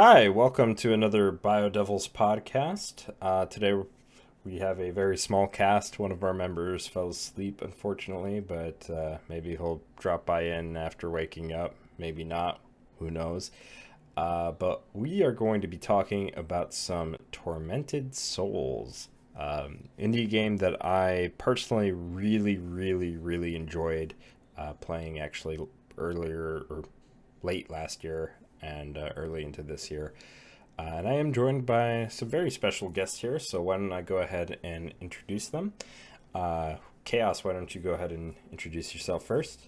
Hi, welcome to another BioDevils podcast. Today we have a very small cast. One of our members fell asleep, unfortunately, but maybe he'll drop by in after waking up. Maybe not. Who knows? But we are going to be talking about some Tormented Souls, indie game that I personally really enjoyed playing actually earlier or late last year and early into this year. And I am joined by some very special guests here, so why don't I go ahead and introduce them? Chaos, why don't you go ahead and introduce yourself first?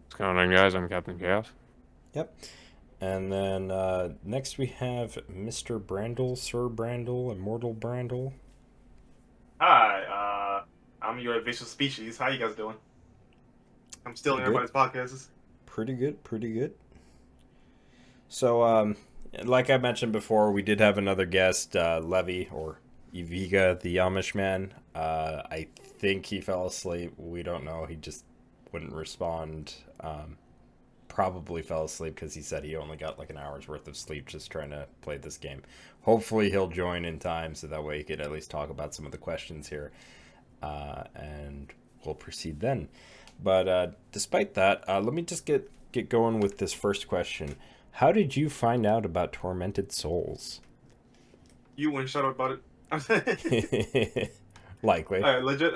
What's going on, guys? I'm KaptainKaos. Yep. And then next we have Mr. Brandel, SirBrandel, Immortal Brandel. Hi, I'm your vicious species. How you guys doing? I'm still Pretty in good. everybody's podcasts. Pretty good. So, like I mentioned before, we did have another guest, Levy, or Iveega, the Amish man. I think he fell asleep. We don't know. He just wouldn't respond. Probably fell asleep because he said he only got like an hour's worth of sleep just trying to play this game. Hopefully, he'll join in time so that way he could at least talk about some of the questions here. And we'll proceed then. But despite that, let me just get going with this first question. How did you find out about Tormented Souls? You wouldn't shut up about it. Likely. Alright, legit.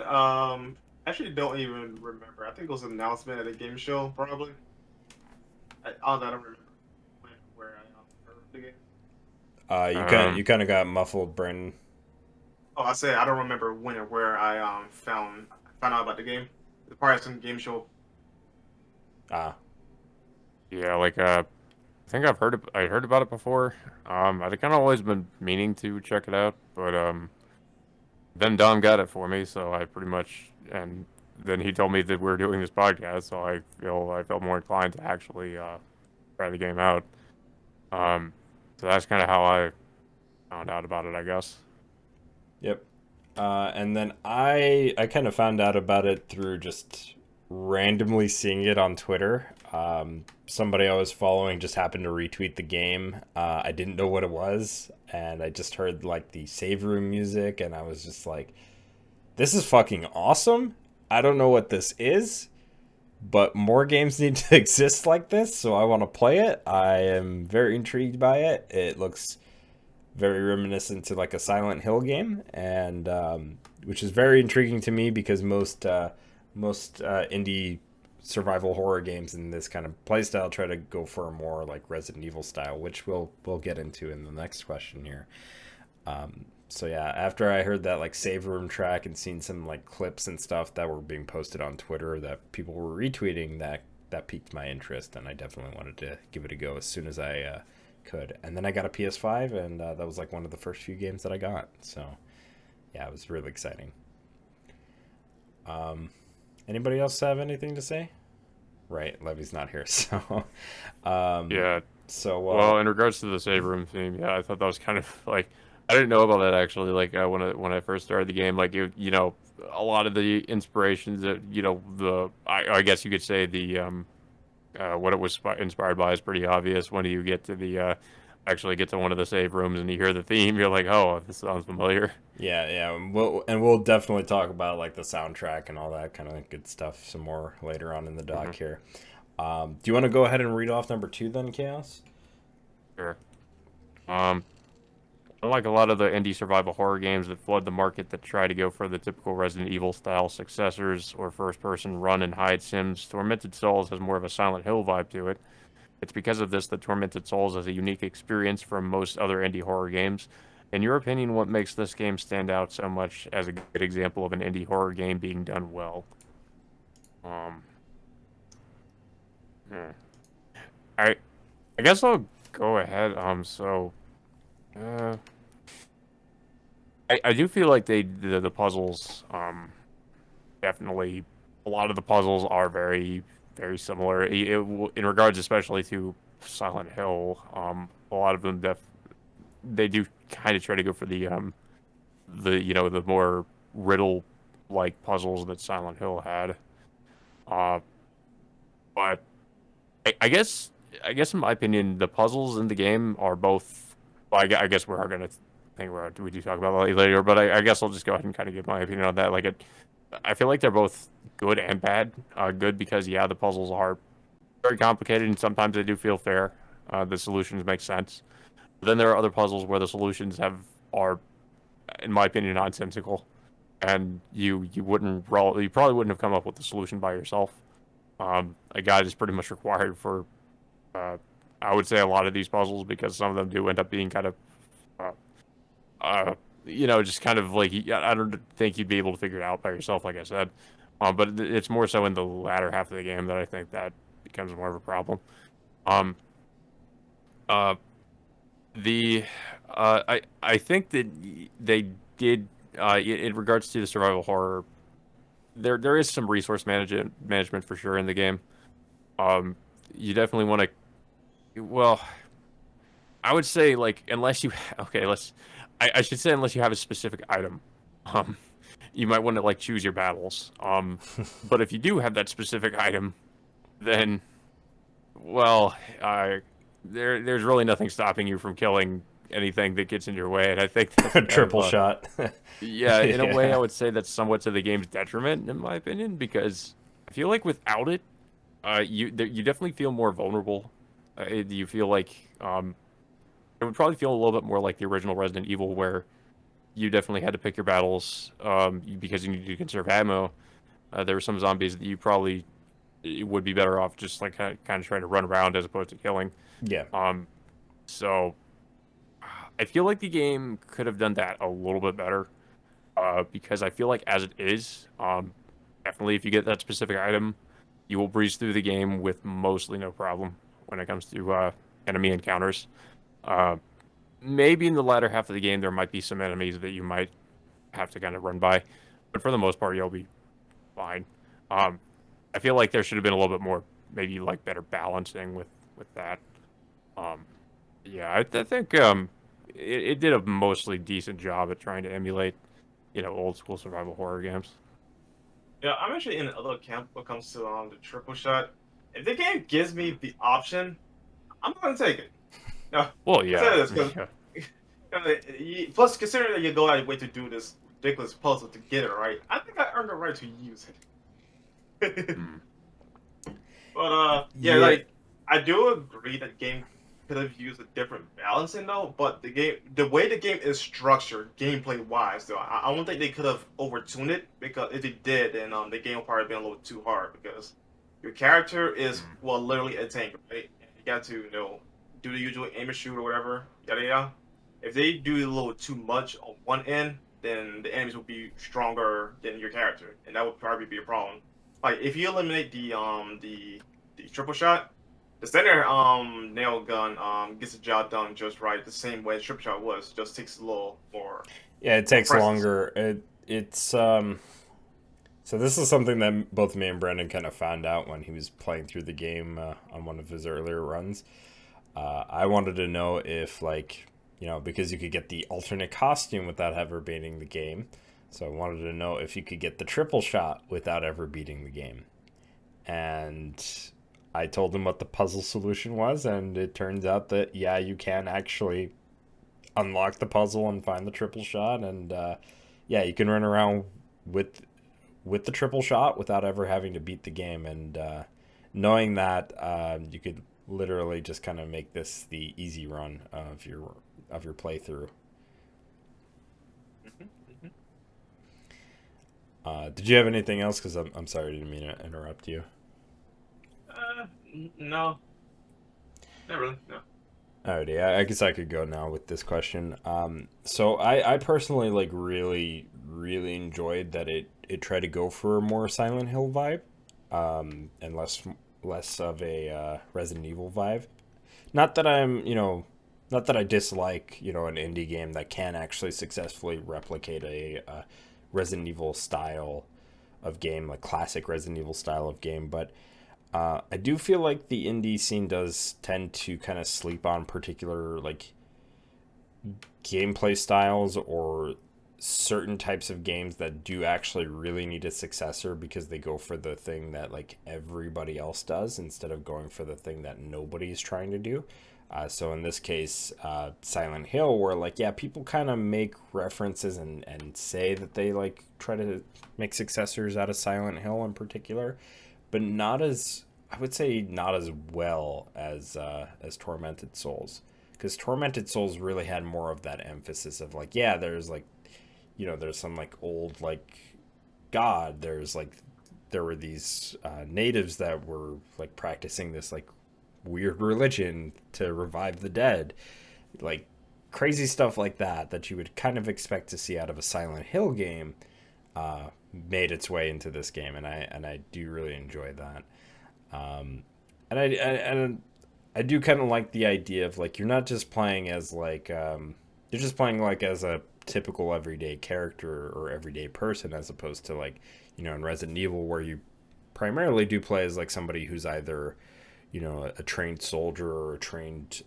Actually, don't even remember. I think it was an announcement at a game show, probably. I don't remember where I heard of the game. You Um, kind of got muffled, Brendan. Oh, I said I don't remember when or where I found out about the game. It's probably some game show. Ah, yeah, I think I heard about it before. I'd kind of always been meaning to check it out, but then Dom got it for me, so I pretty much, and then he told me that we are doing this podcast, so I felt more inclined to actually try the game out. Um, so that's kind of how I found out about it, I guess. yep. And then I kind of found out about it through just randomly seeing it on Twitter. Somebody I was following just happened to retweet the game. I didn't know what it was, and I just heard like the save room music, and I was just like, "This is fucking awesome." I don't know what this is, but more games need to exist like this, so I want to play it. I am very intrigued by it. It looks very reminiscent to like a Silent Hill game, and which is very intriguing to me because most indie survival horror games in this kind of playstyle try to go for a more like Resident Evil style, which we'll get into in the next question here. So yeah, after I heard that like save room track and seen some like clips and stuff that were being posted on Twitter that people were retweeting, that piqued my interest, and I definitely wanted to give it a go as soon as I could. And then I got a PS5, and that was like one of the first few games that I got. So yeah, it was really exciting. Um, Anybody else have anything to say? Right, Levy's not here, so um, Yeah. so Well, in regards to the save room theme, yeah, I thought that was kind of like I didn't know about that actually. Like when I first started the game, like a lot of the inspirations that I guess you could say the what it was inspired by is pretty obvious. When you get to the actually get to one of the save rooms and you hear the theme, you're like, oh, this sounds familiar. yeah, we'll definitely talk about like the soundtrack and all that kind of good stuff some more later on in the Hmm. doc here. Do you want to go ahead and read off number two then, Chaos? Sure. Um, Unlike a lot of the indie survival horror games that flood the market that try to go for the typical Resident Evil style successors or first person run and hide sims, Tormented Souls has more of a Silent Hill vibe to it. It's because of this that Tormented Souls is a unique experience from most other indie horror games. In your opinion, what makes this game stand out so much as a good example of an indie horror game being done well? Um, hmm. I I guess I'll go ahead. Uh, I do feel like the puzzles definitely a lot of the puzzles are very similar in regards especially to Silent Hill. A lot of them they do kind of try to go for the the more riddle like puzzles that Silent Hill had. Uh, but I guess I guess in my opinion, the puzzles in the game are both. Well, I guess we are gonna think we do talk about that later, but I guess I'll just go ahead and kind of give my opinion on that. I feel like they're both good and bad. Good because yeah, the puzzles are very complicated and sometimes they do feel fair. The solutions make sense. But then there are other puzzles where the solutions are, in my opinion, nonsensical, and you probably wouldn't have come up with the solution by yourself. A guide is pretty much required for, uh, I would say, a lot of these puzzles because some of them do end up being kind of, uh, just kind of like I don't think you'd be able to figure it out by yourself, like I said. But it's more so in the latter half of the game that I think that becomes more of a problem. Um, uh, the I think that they did in regards to the survival horror. There is some resource management for sure in the game. Um, you definitely want to. Well, I would say like unless you okay, I should say unless you have a specific item, um, you might want to like choose your battles. But if you do have that specific item, then well, there's really nothing stopping you from killing anything that gets in your way, and I think that's kind Triple of shot. yeah, in a way, I Yeah. would say that's somewhat to the game's detriment, in my opinion, because I feel like without it, you definitely feel more vulnerable. You feel like it would probably feel a little bit more like the original Resident Evil, where you definitely had to pick your battles because you needed to conserve ammo. There were some zombies that you probably would be better off just like kind of trying to run around as opposed to killing. Yeah. Um, so I feel like the game could have done that a little bit better. Because I feel like as it is, definitely if you get that specific item, you will breeze through the game with mostly no problem when it comes to enemy encounters. Uh, Maybe in the latter half of the game there might be some enemies that you might have to kind of run by, but for the most part you'll be fine. Um, I feel like there should have been a little bit more, maybe like better balancing with that. Um, yeah, I think it did a mostly decent job at trying to emulate, old school survival horror games. Yeah, I'm actually in another camp when it comes to the triple shot. If the game gives me the option, I'm gonna take it. No, Well, I say yeah, this because yeah. plus considering that you go out of your way to do this ridiculous puzzle to get it right, I think I earned the right to use it. Hmm. But yeah, Yeah. like I do agree that game could have used a different balancing though. But the way the game is structured, gameplay wise, though, I don't think they could have overtuned it because if they did, then the game would probably be a little too hard because your character is Hmm. well literally a tank, right? And you got to do the usual aim and shoot or whatever, yada yada. If they do a little too much on one end, then the enemies will be stronger than your character, and that would probably be a problem. Like if you eliminate the triple shot, the standard nail gun gets the job done just right, the same way triple shot was. Just takes a little Yeah, it more takes presence. longer. It's so this is something that both me and Brendan kind of found out when he was playing through the game on one of his earlier runs. I wanted to know if because you could get the alternate costume without ever beating the game. So I wanted to know if you could get the triple shot without ever beating the game. And I told him what the puzzle solution was, and it turns out that yeah, you can actually unlock the puzzle and find the triple shot, and yeah, you can run around with the triple shot without ever having to beat the game. And knowing that, you could literally just kind of make this the easy run of your playthrough. Mhm, mhm. Did you have anything else? Because I'm sorry, I didn't mean to interrupt you. No, not really. No. Alrighty, I guess I could go now with this question. So I personally like really enjoyed that it tried to go for a more Silent Hill vibe, and less of a Resident Evil vibe. Not that not that I dislike an indie game that can actually successfully replicate a Resident Evil style of game, like classic Resident Evil style of game, but I do feel like the indie scene does tend to kind of sleep on particular like gameplay styles or certain types of games that do actually really need a successor because they go for the thing that like everybody else does instead of going for the thing that nobody's trying to do. So in this case, Silent Hill, where like, yeah, people kind of make references and say that they like try to make successors out of Silent Hill in particular, but not as, I would say, not as well as Tormented Souls, because Tormented Souls really had more of that emphasis of like, yeah, there's like, there's some like old like god. There's like there were these natives that were like practicing this like weird religion to revive the dead, like crazy stuff like that you would kind of expect to see out of a Silent Hill game, made its way into this game, and I do really enjoy that. And I do kind of like the idea of like you're not just playing as like you're just playing like as a typical everyday character or everyday person, as opposed to like in Resident Evil, where you primarily do play as like somebody who's either a trained soldier or a trained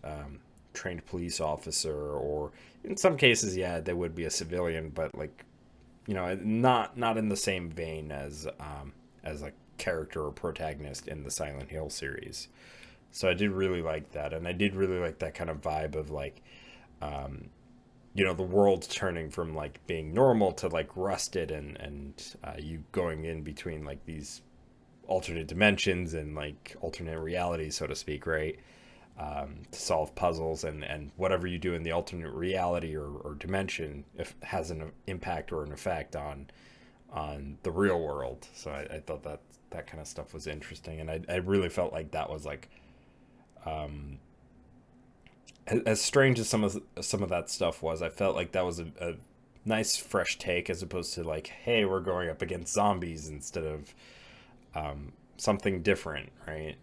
police officer, or in some cases, yeah, they would be a civilian, but like not in the same vein as a character or protagonist in the Silent Hill series. So I did really like that, and I did really like that kind of vibe of like the world's turning from like being normal to like rusted, and you going in between like these alternate dimensions and like alternate realities, so to speak, right? To solve puzzles, and whatever you do in the alternate reality or dimension if has an impact or an effect on the real world. So I thought that kind of stuff was interesting, and I really felt like that was like as strange as some of that stuff was. I felt like that was a nice fresh take, as opposed to like, hey, we're going up against zombies instead of something different, right?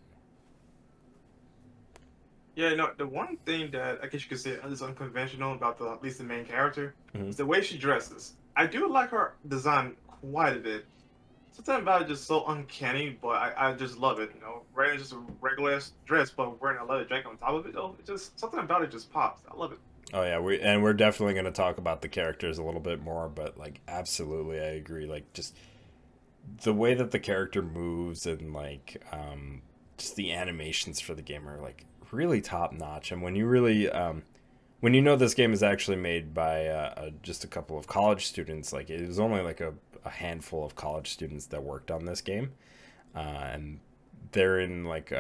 Yeah, no, the one thing that I guess you could say is unconventional about at least the main character Mm-hmm. is the way she dresses. I do like her design quite a bit. Something about it just so uncanny, but I just love it. Wearing just a regular ass dress, but wearing a leather jacket on top of it, though, it just something about it just pops. I love it. Oh yeah, we're definitely going to talk about the characters a little bit more, but like absolutely, I agree. Like just the way that the character moves, and like just the animations for the game are like really top notch. And when you really when this game is actually made by just a couple of college students, like it was only like a handful of college students that worked on this game, and they're in like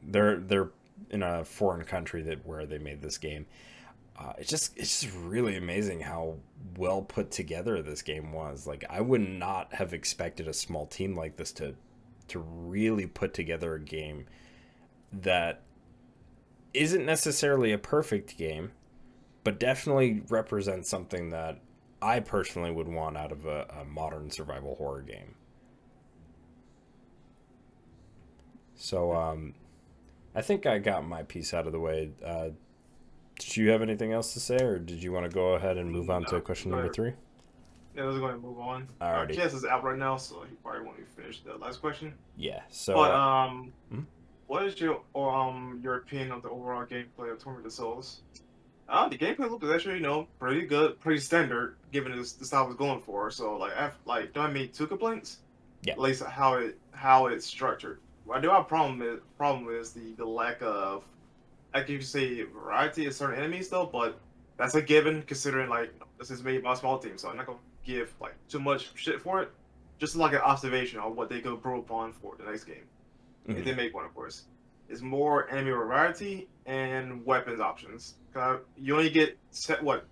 they're in a foreign country where they made this game. It's just really amazing how well put together this game was. Like I would not have expected a small team like this to really put together a game that isn't necessarily a perfect game, but definitely represents something that I personally would want out of a modern survival horror game. So I think I got my piece out of the way. Did you have anything else to say, or did you want to go ahead and move on to question number 3? Yeah, let's go ahead and move on. Alrighty. Cass is out right now, so he probably won't even finish the last question. Yeah. So. But what is your opinion of the overall gameplay of Tormented Souls? The gameplay look is actually pretty good, pretty standard given the style it's going for. So don't I make 2 complaints? Yeah. At least how it's structured. What I do have a problem is the lack of, like you say, variety of certain enemies though, but that's a given considering like this is made by a small team, so I'm not gonna give like too much shit for it. Just like an observation on what they could improve upon for the next game. Mm-hmm. If they make one, of course. It's more enemy variety and weapons options. You only get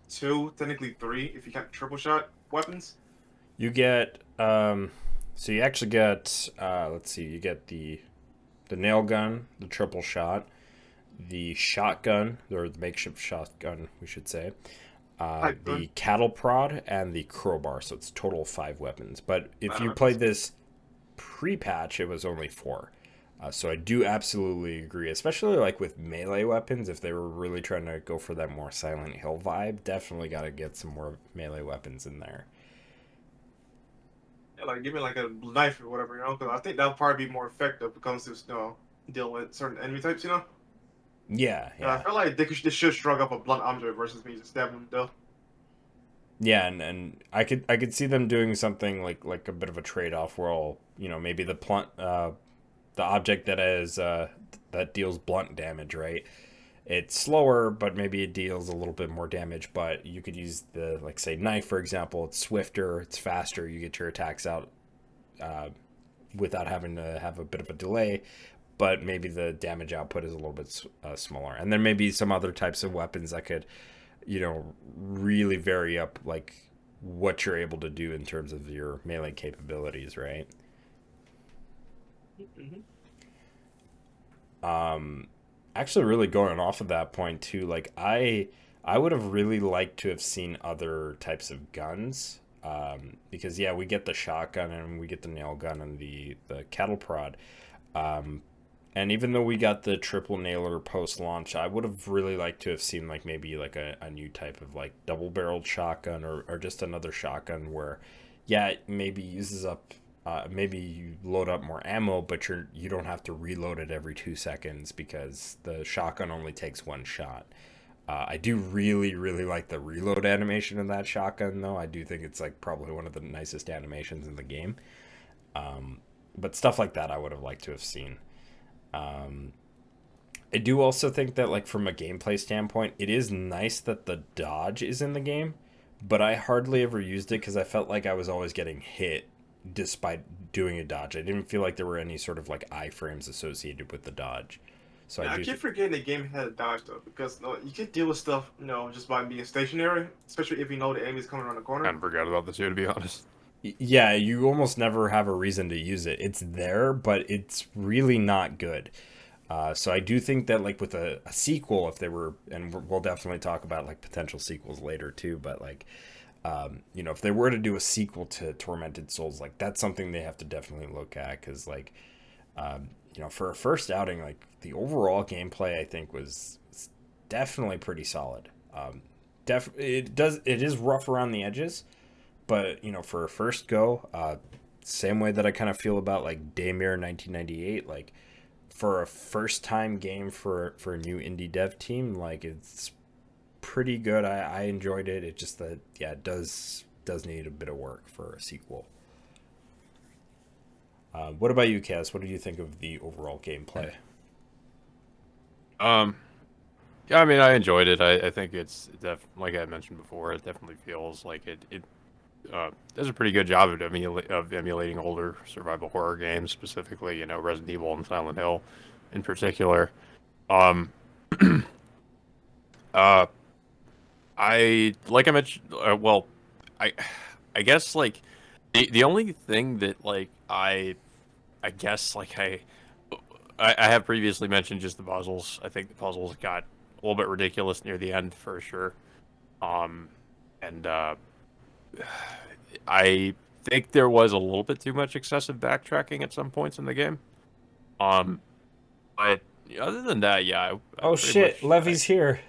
2, technically 3 if you count triple shot weapons. You get so you actually get let's see, you get the nail gun, the triple shot, the shotgun, or the makeshift shotgun, we should say, the cattle prod, and the crowbar. So it's total 5 weapons. But if you played this pre-patch, it was only 4. So I do absolutely agree, especially like with melee weapons. If they were really trying to go for that more Silent Hill vibe, definitely got to get some more melee weapons in there. Yeah, like give me like a knife or whatever, because I think that'll probably be more effective when it comes to dealing with certain enemy types, Yeah. I feel like they should shrug up a blunt object versus me just stabbing them to death. Yeah, and I could see them doing something like a bit of a trade off where maybe the object that deals blunt damage, right? It's slower, but maybe it deals a little bit more damage. But you could use the, like, say, knife, for example. It's swifter, it's faster. You get your attacks out uh, without having to have a bit of a delay. But maybe the damage output is a little bit smaller. And then maybe some other types of weapons that could, really vary up, like, what you're able to do in terms of your melee capabilities, right? Um, Actually, really going off of that point too, like I would have really liked to have seen other types of guns. Because yeah, we get the shotgun and we get the nail gun and the cattle prod. Um, and even though we got the triple nailer post launch, I would have really liked to have seen like maybe like a new type of like double barreled shotgun or just another shotgun where, yeah, it maybe uses up. Maybe you load up more ammo, but you don't have to reload it every 2 seconds because the shotgun only takes one shot. I do really, really like the reload animation of that shotgun, though. I do think it's like probably one of the nicest animations in the game. But stuff like that, I would have liked to have seen. Um, I do also think that, like, from a gameplay standpoint, it is nice that the dodge is in the game, but I hardly ever used it because I felt like I was always getting hit despite doing a dodge. I didn't feel like there were any sort of like iframes associated with the dodge. So Yeah, I I do. keep forgetting the game had a dodge though, because you can deal with stuff, just by being stationary, especially if you know the enemy's coming around the corner. And forgot about the two, to be honest. Yeah, you almost never have a reason to use it. It's there, but it's really not good. So I do think that like with a sequel, if they were, and we'll definitely talk about like potential sequels later too, but like if they were to do a sequel to Tormented Souls, like that's something they have to definitely look at because like for a first outing, like the overall gameplay I think was definitely pretty solid. It is rough around the edges, but for a first go, same way that I kind of feel about like Daymare 1998, like for a first time game for a new indie dev team, like it's pretty good. I enjoyed it. It just that yeah, it does need a bit of work for a sequel. What about you, Cass? What did you think of the overall gameplay? Um, yeah, I mean, I enjoyed it. I think like I mentioned before, it definitely feels like it does a pretty good job of emulating older survival horror games, specifically, Resident Evil and Silent Hill in particular. Um, uh, like I mentioned, I, I guess like the only thing that like I guess like I have previously mentioned just the puzzles. I think the puzzles got a little bit ridiculous near the end for sure. Um, and I think there was a little bit too much excessive backtracking at some points in the game. Um, but other than that, yeah, I Oh pretty shit, much Levy's here.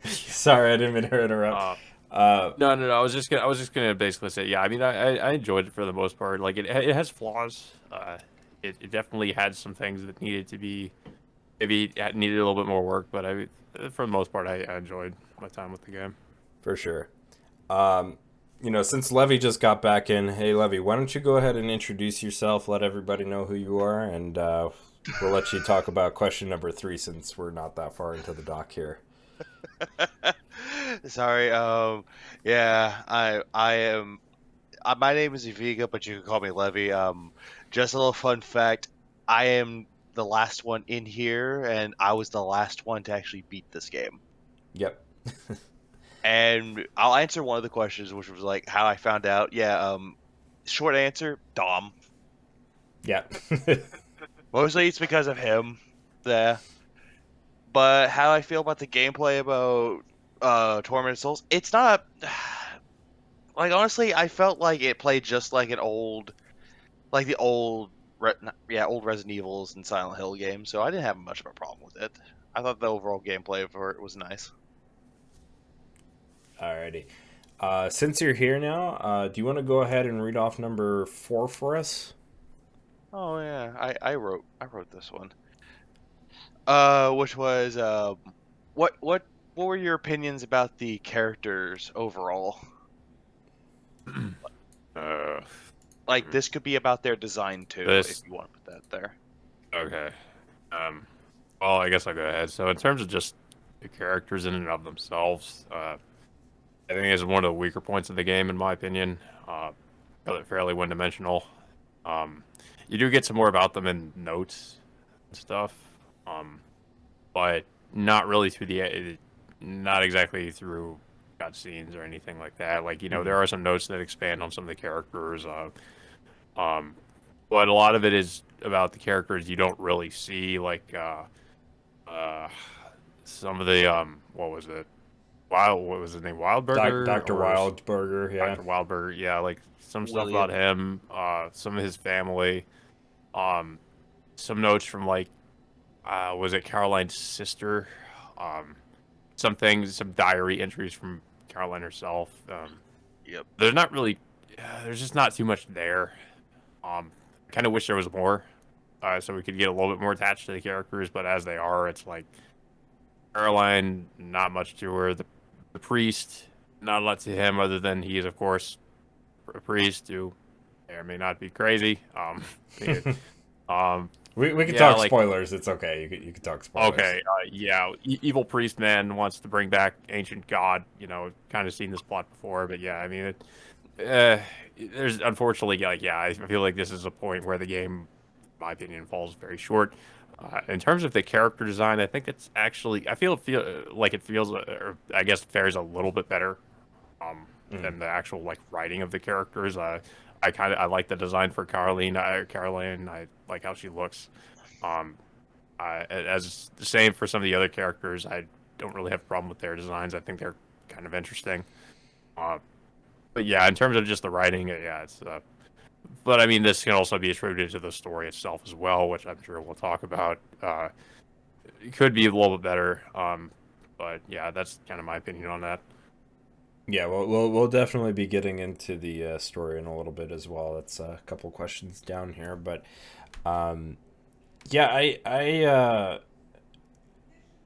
Sorry, I didn't mean to interrupt. uh, Uh, no. I was just gonna basically say, yeah. I mean, I enjoyed it for the most part. Like it has flaws. It definitely had some things that needed to be maybe it needed a little bit more work. But for the most part, I enjoyed my time with the game. for sure. Um, since Levy just got back in, hey Levy, why don't you go ahead and introduce yourself? Let everybody know who you are, and we'll let you talk about question number 3 since we're not that far into the doc here. Sorry. Yeah, I am. My name is Iveega, but you can call me Levy. Just a little fun fact: I am the last one in here, and I was the last one to actually beat this game. Yep. And I'll answer one of the questions, which was like how I found out. Yeah. Short answer: Dom. Yeah. Mostly it's because of him. Yeah. But how I feel about the gameplay about Tormented Souls, it's not. Like honestly, I felt like it played just like like the old Resident Evils and Silent Hill games. So I didn't have much of a problem with it. I thought the overall gameplay for it was nice. Alrighty. Since you're here now, do you want to go ahead and read off number 4 for us? Oh yeah, I wrote this one. Which was what what were your opinions about the characters overall? Like, this could be about their design too, if you want to put that there. Okay. Well, I guess I'll go ahead. So in terms of just the characters in and of themselves, I think it's one of the weaker points of the game, in my opinion. They're fairly one-dimensional. You do get some more about them in notes and stuff, but not really through not exactly through cutscenes or anything like that. Like, there are some notes that expand on some of the characters, but a lot of it is about the characters you don't really see, like some of the what was it? What was his name? Wildberger? Dr. Wildberger, yeah. Dr. Wildberger, yeah, like some stuff William. about him, some of his family, some notes from like was it Caroline's sister? Some things, some diary entries from Caroline herself. Yep. There's not really, there's just not too much there. Kind of wish there was more, so we could get a little bit more attached to the characters. But as they are, it's like Caroline, not much to her. The priest, not a lot to him, other than he is, of course, a priest who may or may not be crazy. We can Yeah, talk like- spoilers. It's okay. You can talk spoilers. Okay, yeah, evil priest man wants to bring back ancient god. Kind of seen this plot before, but yeah, I mean, there's unfortunately, like, yeah, I feel like this is a point where the game, in my opinion, falls very short. In terms of the character design, I think it's actually, I feel like it feels, or I guess fares a little bit better than the actual like writing of the characters. I like the design for Caroline. I like how she looks. As the same for some of the other characters, I don't really have a problem with their designs. I think they're kind of interesting. But yeah, in terms of just the writing, yeah, it's. But I mean, this can also be attributed to the story itself as well, which I'm sure we'll talk about. It could be a little bit better. But yeah, that's kind of my opinion on that. Yeah, we'll definitely be getting into the story in a little bit as well. That's a couple questions down here, but yeah,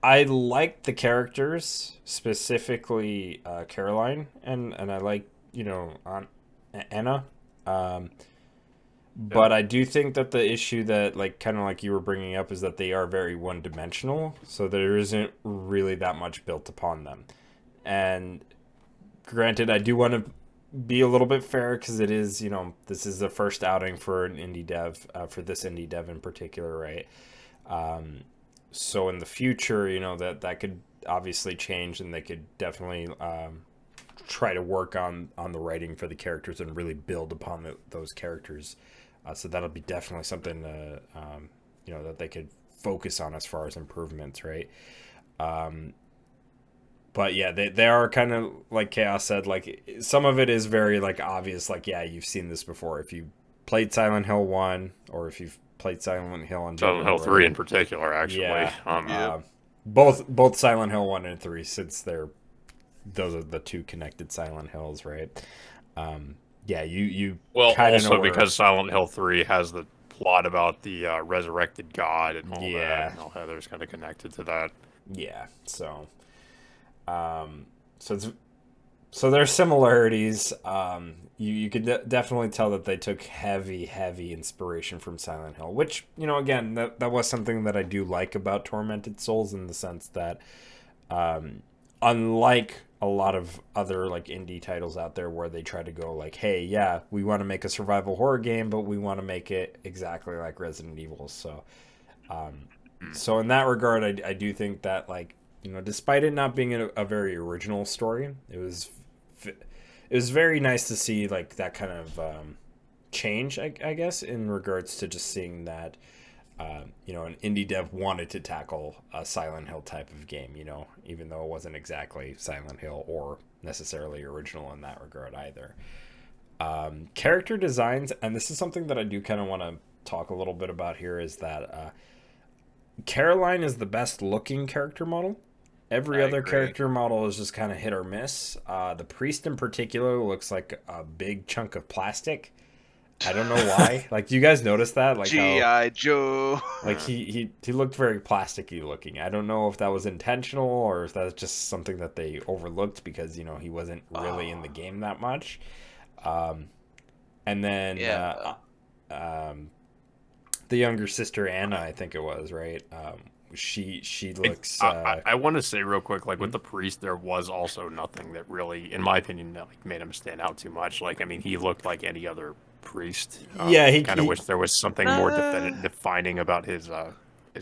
I like the characters, specifically Caroline, and I like Anna. But I do think that the issue that, like, kind of like you were bringing up, is that they are very one-dimensional, so there isn't really that much built upon them. And granted, I do want to be a little bit fair, because it is, this is the first outing for an indie dev, for this indie dev in particular, right? So in the future, that could obviously change, and they could definitely try to work on the writing for the characters and really build upon those characters. So that'll be definitely something that they could focus on as far as improvements, right? But yeah, they are kind of, like Chaos said, like, some of it is very, like, obvious, like, yeah, you've seen this before. If you played Silent Hill 1, or if you've played Silent Hill in general, Silent Hill 3 in particular, actually. Yeah. Both Silent Hill 1 and 3, since those are the two connected Silent Hills, right? Yeah, you Well, kinda also know where- because Silent Hill 3 has the plot about the resurrected god and all Yeah. that, and all Heather's kind of connected to that. Yeah, so there's similarities. You could definitely tell that they took heavy inspiration from Silent Hill, which, again, that was something that I do like about Tormented Souls, in the sense that unlike a lot of other, like, indie titles out there where they try to go like, hey, yeah, we want to make a survival horror game, but we want to make it exactly like Resident Evil. So in that regard, I do think that, like, despite it not being a very original story, it was very nice to see, like, that kind of change, I guess, in regards to just seeing that an indie dev wanted to tackle a Silent Hill type of game, even though it wasn't exactly Silent Hill or necessarily original in that regard either. Character designs, and this is something that I do kind of want to talk a little bit about here, is that Caroline is the best looking character model. Every other character model is just kind of hit or miss. The priest in particular looks like a big chunk of plastic. I don't know why. Like, do you guys notice that? Like how G.I. Joe. like he looked very plasticky looking. I don't know if that was intentional or if that's just something that they overlooked because he wasn't really in the game that much. And then Yeah. the younger sister Anna, I think it was, right. She looks. I want to say real quick, like with the priest, there was also nothing that really, in my opinion, that like made him stand out too much. Like, I mean, he looked like any other priest. Yeah, he kind of wish there was something more defining about his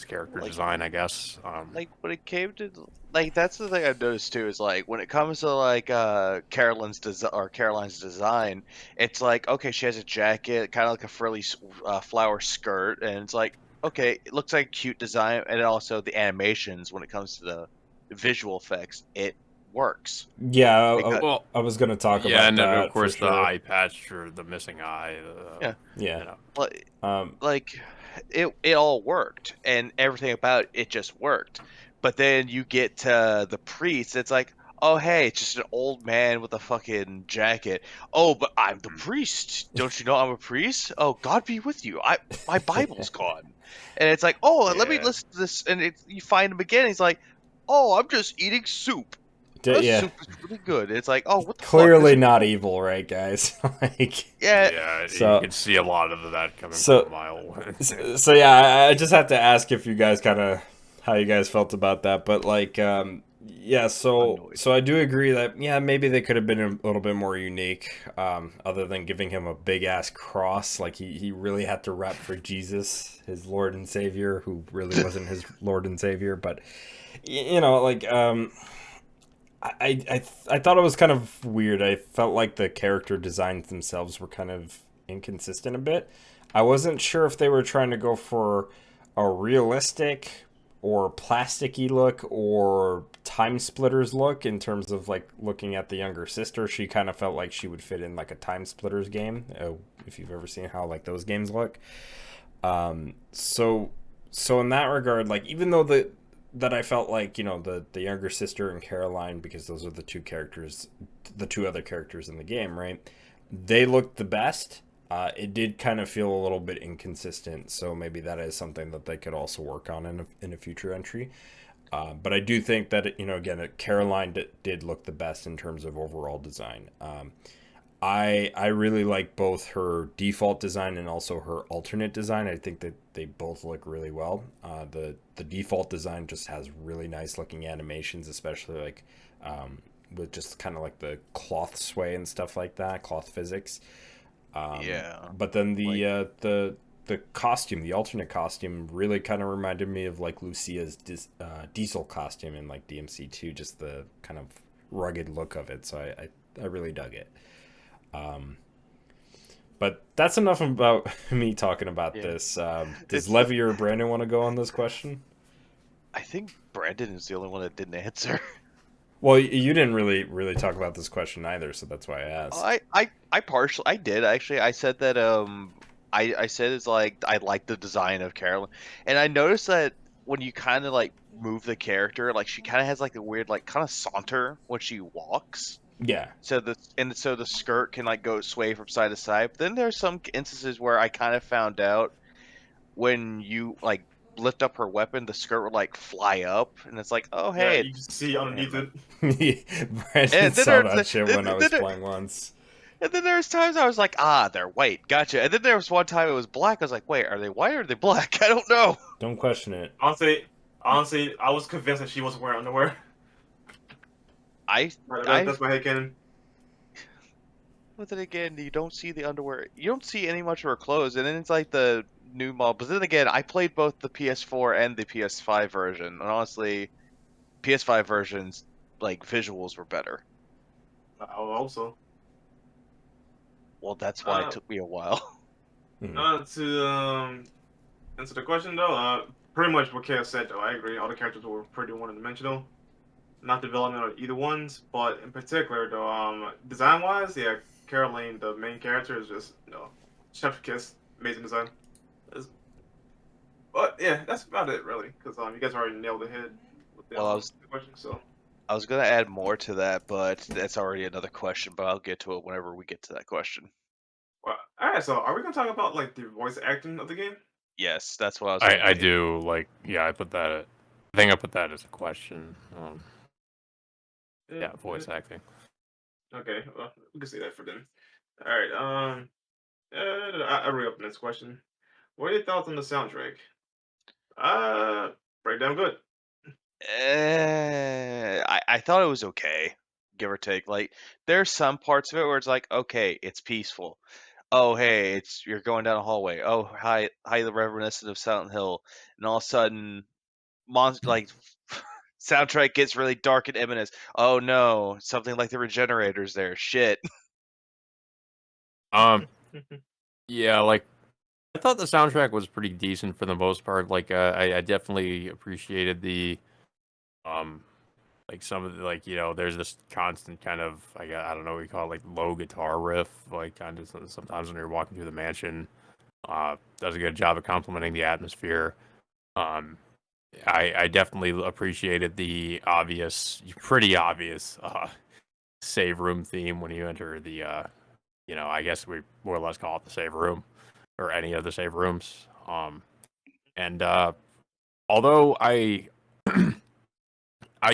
character Like- design, I guess. Like when it came to like that's the thing I noticed too is like when it comes to like Caroline's design, it's like okay she has a jacket kind of like a frilly flower skirt and it's like okay it looks like cute design and also the animations when it comes to the visual effects it works. Yeah, well, I was gonna talk yeah, about and then that of course for the sure. eye patch or the missing eye. Yeah. Yeah. You know. Like it all worked and everything about it just worked. But then you get to the priest, it's like, oh hey, it's just an old man with a fucking jacket. Oh, but I'm the priest. Don't you know I'm a priest? Oh, God be with you. My Bible's gone. And it's like, oh, let me Yeah. listen to this. And you find him again. He's like, oh, I'm just eating soup. This Yeah. soup is really good. It's like, oh, what the fuck? Clearly not evil, right, guys? Like, Yeah. Yeah, so- you can see a lot of that coming so- from a mile away. so yeah, I just have to ask if you guys kind of how you guys felt about that, but like, yeah, so Annoyed. I do agree that maybe they could have been a little bit more unique, other than giving him a big ass cross. Like he really had to rep for Jesus, his Lord and Savior, who really wasn't his Lord and Savior, but like, I thought it was kind of weird. I felt like the character designs themselves were kind of inconsistent a bit. I wasn't sure if they were trying to go for a realistic or plasticky look or time splitters look in terms of like looking at the younger sister. She kind of felt like she would fit in like a time splitters game. If you've ever seen how like those games look. So in that regard, like even though that I felt like the younger sister and Caroline, because those are the two other characters in the game, right? They looked the best. It did kind of feel a little bit inconsistent, so maybe that is something that they could also work on in a future entry. But I do think that again, Caroline did look the best in terms of overall design. I really like both her default design and also her alternate design. I think that they both look really well. The default design just has really nice looking animations, especially like with just kind of like the cloth sway and stuff like that, cloth physics. Yeah. But then the costume, the alternate costume, really kind of reminded me of like Lucia's Diesel costume in like DMC2, just the kind of rugged look of it. So I really dug it. But that's enough about me talking about this. Does Levy or Brandon want to go on this question? I think Brandon is the only one that didn't answer. Well, you didn't really talk about this question either, so that's why I asked. I did actually. I said that I said it's like I like the design of Carolyn, and I noticed that when you kind of like move the character, like she kind of has like a weird like kind of saunter when she walks. Yeah. So the skirt can like go sway from side to side. But then there's some instances where I kind of found out when you like lift up her weapon, the skirt would like fly up, and it's like, oh Yeah, hey, you can see underneath it. Brandon And then saw there's- that shit when I was then- playing once. And then there's times I was like, ah, they're white, gotcha. And then there was one time it was black. I was like, wait, are they white or are they black? I don't know. Don't question it. Honestly, I was convinced that she wasn't wearing underwear. That's my headcanon. But then again, you don't see the underwear. You don't see any much of her clothes, and then it's like the new model. But then again, I played both the PS4 and the PS5 version, and honestly, PS5 versions like visuals were better. I also. Well, that's why it took me a while. To answer the question though, pretty much what Chaos said though. I agree. All the characters were pretty one-dimensional, not development of either ones. But in particular though, design-wise, yeah, Caroline, the main character, is just chef's kiss, amazing design. But yeah, that's about it really, because you guys already nailed the head with the question. So I was gonna add more to that, but that's already another question. But I'll get to it whenever we get to that question. well, all right, so are we gonna talk about like the voice acting of the game? Yes, that's what I was. I do like I put that. I think I put that as a question. Yeah, voice acting. Okay, well, we can say that for them. All right. I read up the next question. What are your thoughts on the soundtrack? Break down good. I thought it was okay, give or take. Like, there's some parts of it where it's like, okay, it's peaceful. Oh, hey, you're going down a hallway. Oh, highly reminiscent of Silent Hill, and all of a sudden, soundtrack gets really dark and ominous. Oh no, something like the Regenerators there. Shit. Yeah, like I thought the soundtrack was pretty decent for the most part. Like, I definitely appreciated the, like some of the, like, there's this constant kind of, like, I don't know what you call it, like low guitar riff, like kind of sometimes when you're walking through the mansion. Does a good job of complementing the atmosphere. Um, I definitely appreciated the pretty obvious, save room theme when you enter the, I guess we more or less call it the save room or any of the save rooms. And although I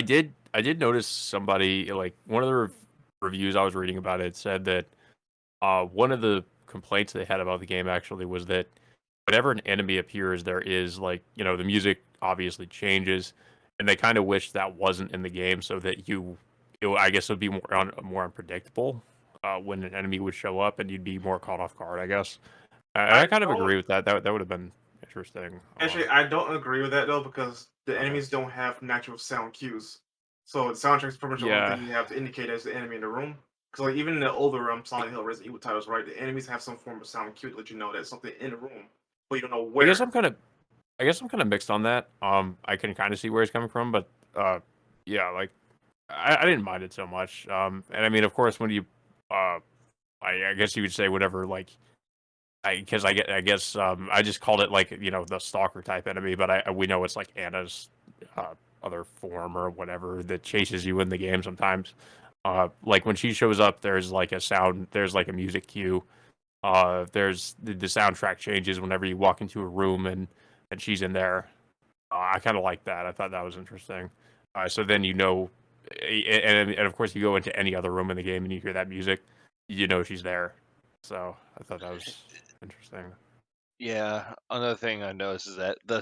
did notice somebody like one of the reviews I was reading about it said that one of the complaints they had about the game actually was that whenever an enemy appears, there is like the music obviously changes, and they kind of wish that wasn't in the game so that I guess it would be more unpredictable when an enemy would show up and you'd be more caught off guard. I guess. I kind of agree with that. That would have been interesting. Actually, I don't agree with that though because the Okay. enemies don't have natural sound cues. So the soundtrack's pretty much the only Yeah. thing you have to indicate as the enemy in the room. Because like even in the older Silent Hill Resident Evil titles, right, the enemies have some form of sound cue to let you know there's something in the room, but you don't know I where. guess I'm kind of mixed on that. I can kind of see where he's coming from, but yeah, like I didn't mind it so much. And I mean, of course, when you, I guess you would say whatever, like, because I guess I just called it like the stalker type enemy, but we know it's like Anna's other form or whatever that chases you in the game sometimes. Like when she shows up, there's like a music cue. There's the soundtrack changes whenever you walk into a room and she's in there. I kind of like that. I thought that was interesting. So then and of course you go into any other room in the game and you hear that music, she's there. So I thought that was interesting. Yeah, another thing I noticed is that the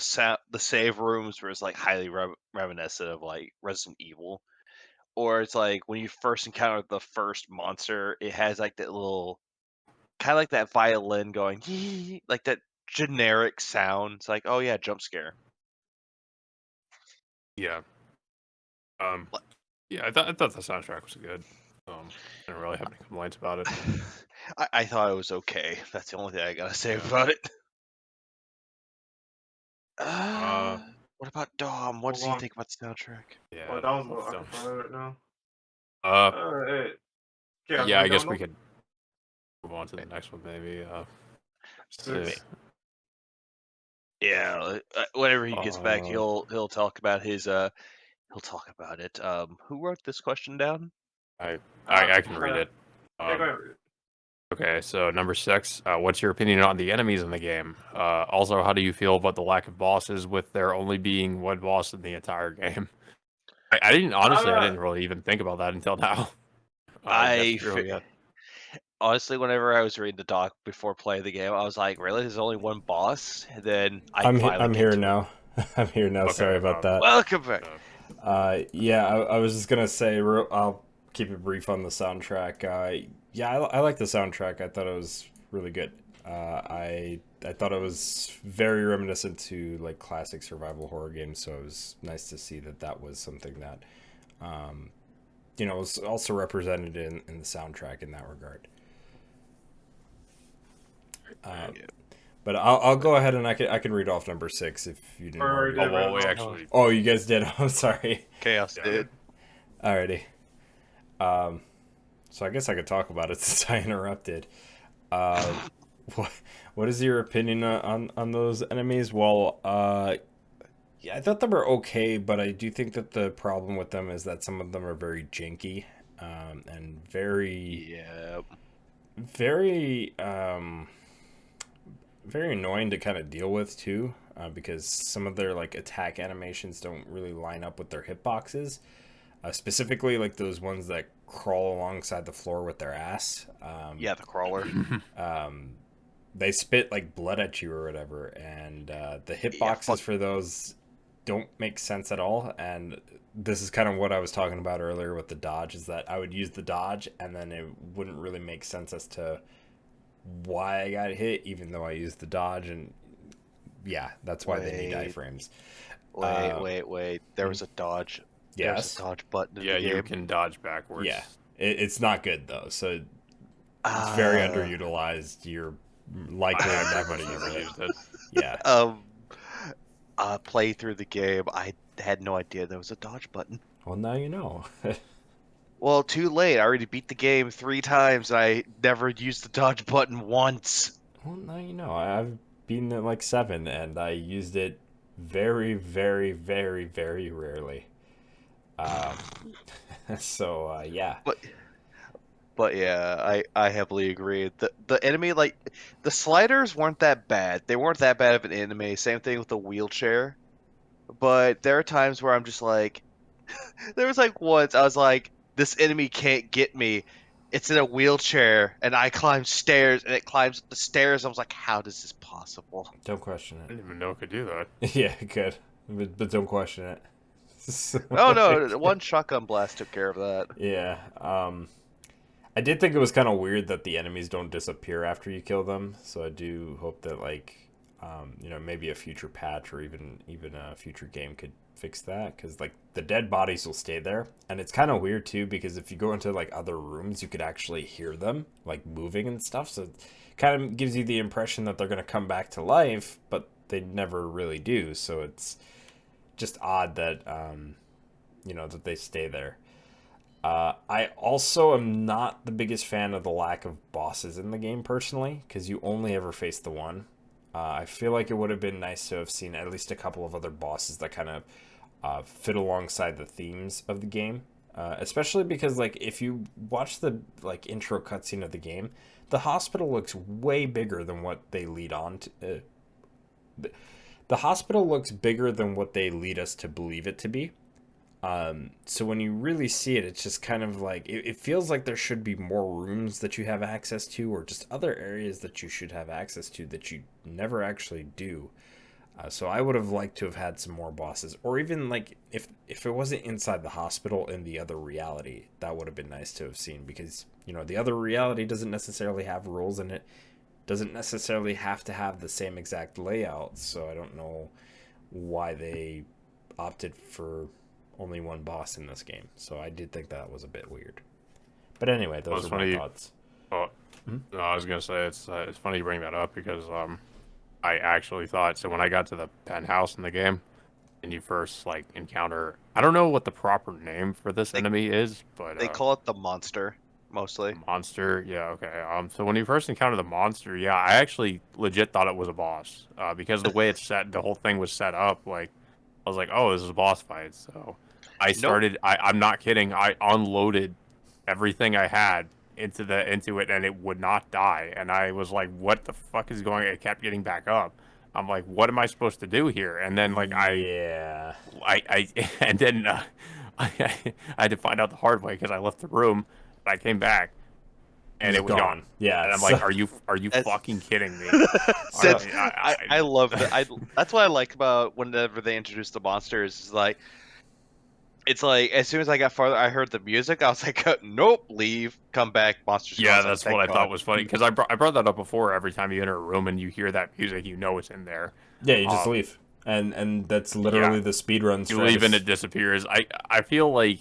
save rooms was like highly reminiscent of like Resident Evil, or it's like when you first encounter the first monster, it has like that little kind of like that violin going like that generic sound. It's like, oh yeah, jump scare. Yeah. Um. Yeah, I thought the soundtrack was good. Didn't really have any complaints about it. I thought it was okay. That's the only thing I gotta say about it. What about Dom? What does he Hold on. think about the soundtrack? Yeah. Oh, that was Well, I can find it right now. Uh. Hey. Yeah, Yeah, I guess download. we could move on to the next one, maybe. Six. Yeah, whenever he gets back, Uh, he'll talk about his he'll talk about it. Who wrote this question down? I can read it. Yeah, go ahead. Read it. Okay, so number 6. What's your opinion on the enemies in the game? Also, how do you feel about the lack of bosses with there only being one boss in the entire game? I didn't really even think about that until now. That's true, yeah. Honestly, whenever I was reading the doc before playing the game, I was like, "Really? There's only one boss?" And then I'm here now. I'm here now. Okay, Sorry about that. Welcome back. Yeah, I was just gonna say, I'll keep it brief on the soundtrack. Yeah, I like the soundtrack. I thought it was really good. I thought it was very reminiscent to like classic survival horror games, so it was nice to see that was something that, was also represented in the soundtrack in that regard. But I'll go ahead and I can read off number 6 if you didn't already. Oh, well, we actually... Oh, you guys did. I'm sorry. Chaos did. Alrighty. So I guess I could talk about it since I interrupted. What is your opinion on those enemies? Well, yeah, I thought they were okay, but I do think that the problem with them is that some of them are very janky, and very, very, very annoying to kind of deal with too, because some of their like attack animations don't really line up with their hitboxes. Specifically, like those ones that crawl alongside the floor with their ass. Yeah, the crawler. They spit like blood at you or whatever, and the hitboxes for those don't make sense at all. And this is kind of what I was talking about earlier with the dodge, is that I would use the dodge and then it wouldn't really make sense as to why I got hit, even though I used the dodge. And yeah, that's why they need iframes. Wait. There was a dodge. Yes. There's a dodge button in Yeah, the game. you can dodge backwards. Yeah. It's not good, though. So it's very underutilized. You're likely never to use used it. Yeah. Play through the game. I had no idea there was a dodge button. Well, now you know. Well, too late. I already beat the game 3 times. And I never used the dodge button once. Well, now you know. I've beaten it like 7, and I used it very, very, very, very rarely. So yeah. But yeah, I heavily agree. The enemy, like, the sliders weren't that bad. They weren't that bad of an enemy. Same thing with the wheelchair. But there are times where I'm just like, there was like once I was like, this enemy can't get me. It's in a wheelchair, and I climb stairs, and it climbs up the stairs. I was like, how is this possible? Don't question I it. didn't even know it could do that. Yeah, good. But don't question it. So, Oh no, one shotgun blast took care of that. Yeah. I did think it was kind of weird that the enemies don't disappear after you kill them. So I do hope that, like, maybe a future patch or even a future game could fix that, because like the dead bodies will stay there. And it's kind of weird too, because if you go into like other rooms, you could actually hear them like moving and stuff. So it kind of gives you the impression that they're going to come back to life, but they never really do. So it's just odd that that they stay there. I also am not the biggest fan of the lack of bosses in the game personally, because you only ever face the one. I feel like it would have been nice to have seen at least a couple of other bosses that kind of fit alongside the themes of the game. Especially because, like, if you watch the like intro cutscene of the game, the hospital looks way bigger than what they lead on to. The hospital looks bigger than what they lead us to believe it to be. So when you really see it, it's just kind of like, it feels like there should be more rooms that you have access to, or just other areas that you should have access to that you never actually do. So I would have liked to have had some more bosses, or even like if it wasn't inside the hospital in the other reality, that would have been nice to have seen, because the other reality doesn't necessarily have rules in it, doesn't necessarily have to have the same exact layout. So I don't know why they opted for only one boss in this game. So I did think that was a bit weird. But anyway, those are my thoughts. Oh, no, I was gonna say it's funny you bring that up, because I actually thought, so when I got to the penthouse in the game, and you first like encounter, I don't know what the proper name for this enemy is, but They call it the monster mostly. Monster, yeah, okay. So when you first encounter the monster, yeah, I actually legit thought it was a boss, because the way it's set, the whole thing was set up, like I was like, oh, this is a boss fight. So I started. Nope. I'm not kidding. I unloaded everything I had into it, and it would not die. And I was like, what the fuck is going on? It kept getting back up. I'm like, what am I supposed to do here? And then like I had to find out the hard way, because I left the room. And I came back, and it was gone. Yeah, and I'm like, are you fucking kidding me? I love that. That's what I like about whenever they introduce the monsters. Is like, it's like as soon as I got farther, I heard the music. I was like, nope, leave, come back, monsters. Yeah, that's what I thought was funny, because I brought that up before. Every time you enter a room and you hear that music, you know it's in there. Yeah, you just leave, and that's literally the speedrun. You leave and it disappears. I feel like,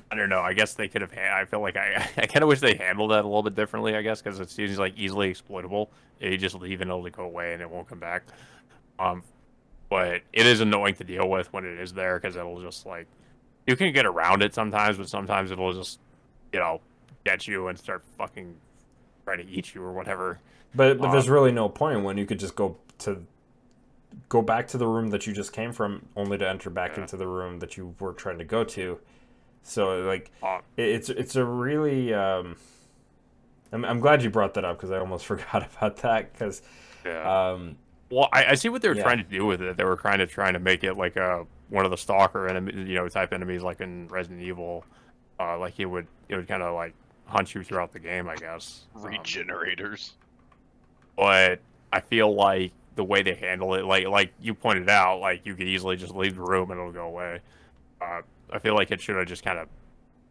I don't know. I guess they could have. I feel like I kind of wish they handled that a little bit differently. I guess because it seems like easily exploitable. You just leave and it'll go away and it won't come back. But it is annoying to deal with when it is there, because it'll just like, you can get around it sometimes, but sometimes it'll just get you and start fucking trying to eat you or whatever. But there's really no point when you could just go back to the room that you just came from, only to enter back into the room that you were trying to go to. So like it's a really I'm glad you brought that up, because I almost forgot about that, because Yeah. Well, I see what they were Yeah. trying to do with it. They were kind of trying to make it like one of the stalker enemy, type enemies like in Resident Evil. Like it would kind of like hunt you throughout the game, I guess. Regenerators. But I feel like the way they handle it, like you pointed out, like you could easily just leave the room and it'll go away. I feel like it should have just kind of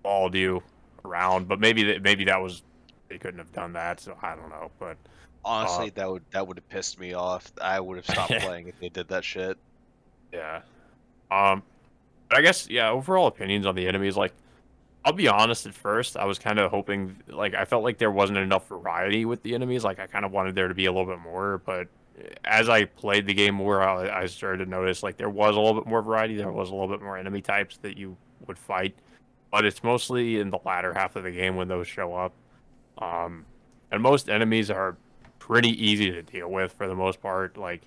followed you around, but maybe that was they couldn't have done that, so I don't know. But Honestly, that would have pissed me off. I would have stopped playing if they did that shit. yeah, but I guess overall opinions on the enemies, like I'll be honest, at first I was kind of hoping, like I felt like there wasn't enough variety with the enemies, like I kind of wanted there to be a little bit more, but as I played the game more, I started to notice like there was a little bit more variety, there was a little bit more enemy types that you would fight, but it's mostly in the latter half of the game when those show up. And most enemies are pretty easy to deal with for the most part. Like,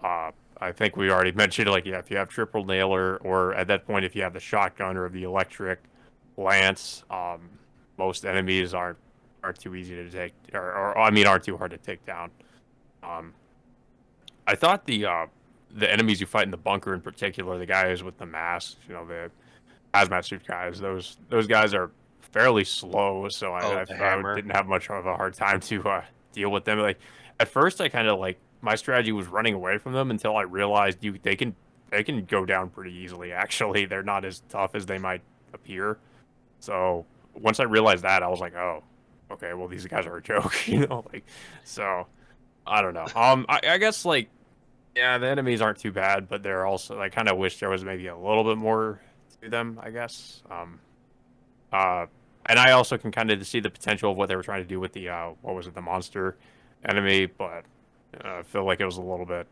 I think we already mentioned, like, if you have triple nailer, or at that point, if you have the shotgun or the electric lance, most enemies aren't too easy to take, or I mean, aren't too hard to take down. I thought the enemies you fight in the bunker in particular, the guys with the masks, the hazmat suit guys, those guys are fairly slow, so I didn't have much of a hard time to deal with them. Like at first, I kind of like my strategy was running away from them until I realized they can go down pretty easily. Actually, they're not as tough as they might appear. So once I realized that, I was like, oh, okay, well these guys are a joke, like so. I don't know. I guess like yeah, the enemies aren't too bad, but they're also I kind of wish there was maybe a little bit more to them, I guess. And I also can kind of see the potential of what they were trying to do with the what was it, the monster enemy, but I feel like it was a little bit,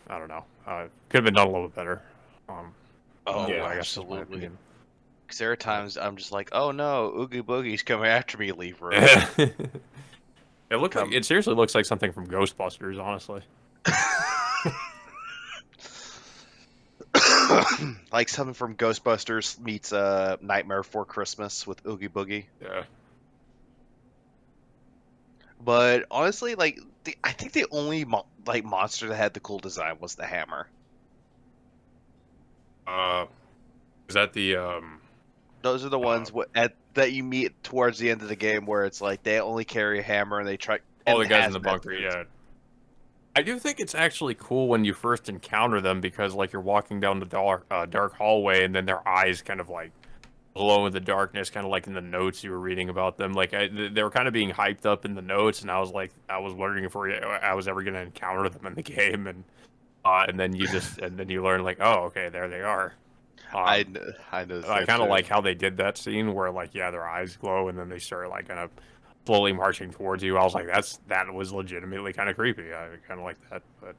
I don't know, could have been done a little bit better. Yeah, I guess absolutely. Because there are times I'm just like, oh no, Oogie Boogie's coming after me, leave room. It seriously looks like something from Ghostbusters, honestly. Like something from Ghostbusters meets Nightmare Before Christmas with Oogie Boogie. Yeah. But honestly, like I think the only monster that had the cool design was the hammer. Is that the Those are the ones that you meet towards the end of the game where it's like they only carry a hammer and they try. All the guys in the bunker, yeah. I do think it's actually cool when you first encounter them because, like, you're walking down the dark hallway and then their eyes kind of, like, glow in the darkness, kind of like in the notes you were reading about them. Like, they were kind of being hyped up in the notes, and I was wondering if I was ever going to encounter them in the game, and then you learn, like, oh, okay, there they are. I know. I kind of like how they did that scene where, like, yeah, their eyes glow, and then they start, like, kind of slowly marching towards you. I was like, that was legitimately kind of creepy. I kind of like that, but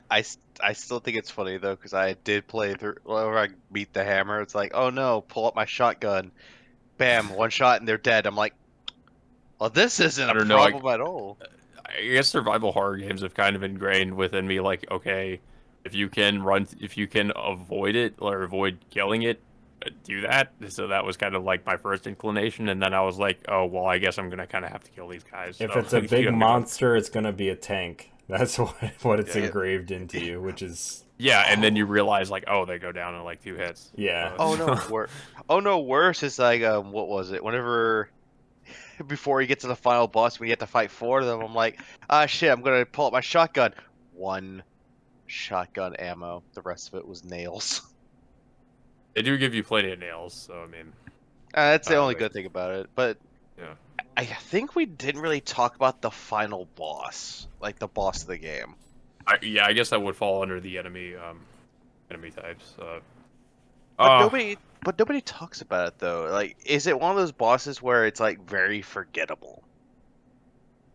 I still think it's funny though because I did play through whenever I meet the hammer. It's like, oh no, pull up my shotgun, bam, one shot and they're dead. I'm like, well, this isn't a problem at all. I guess survival horror games have kind of ingrained within me, like, okay, if you can avoid it or avoid killing it, do that. So that was kind of like my first inclination, and then I was like, oh well, I guess I'm gonna kind of have to kill these guys. If it's a big monster, it's gonna be a tank. That's what it's engraved into you, which is and then you realize like, oh, they go down in like 2 hits. Yeah. Oh no, worse is like what was it? Whenever before you get to the final boss, when you have to fight 4 of them, I'm like, shit, I'm gonna pull up my shotgun. 1 shotgun ammo. The rest of it was nails. They do give you plenty of nails, so I mean, that's the only good thing about it. But yeah, I think we didn't really talk about the final boss, like the boss of the game. I guess that would fall under the enemy types. But nobody talks about it though. Like, is it one of those bosses where it's like very forgettable?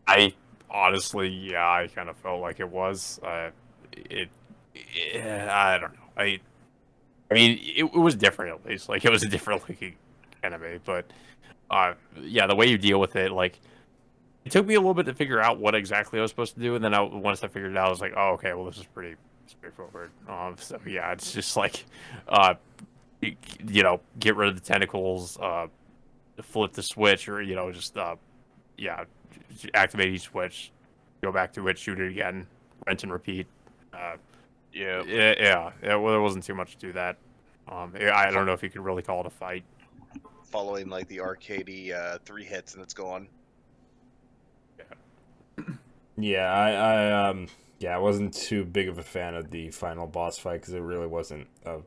I honestly, I kind of felt like it was. I don't know. I mean, it was different at least. Like, it was a different looking enemy, but the way you deal with it, like, it took me a little bit to figure out what exactly I was supposed to do, and then once I figured it out, I was like, oh, okay, well, this is pretty straightforward. So yeah, it's just like, get rid of the tentacles, flip the switch, or just activate each switch, go back to it, shoot it again, rinse and repeat. Yeah. Yeah. Well, there wasn't too much to that. I don't know if you could really call it a fight. Following like the arcadey 3 hits and it's gone. Yeah, I wasn't too big of a fan of the final boss fight because it really wasn't a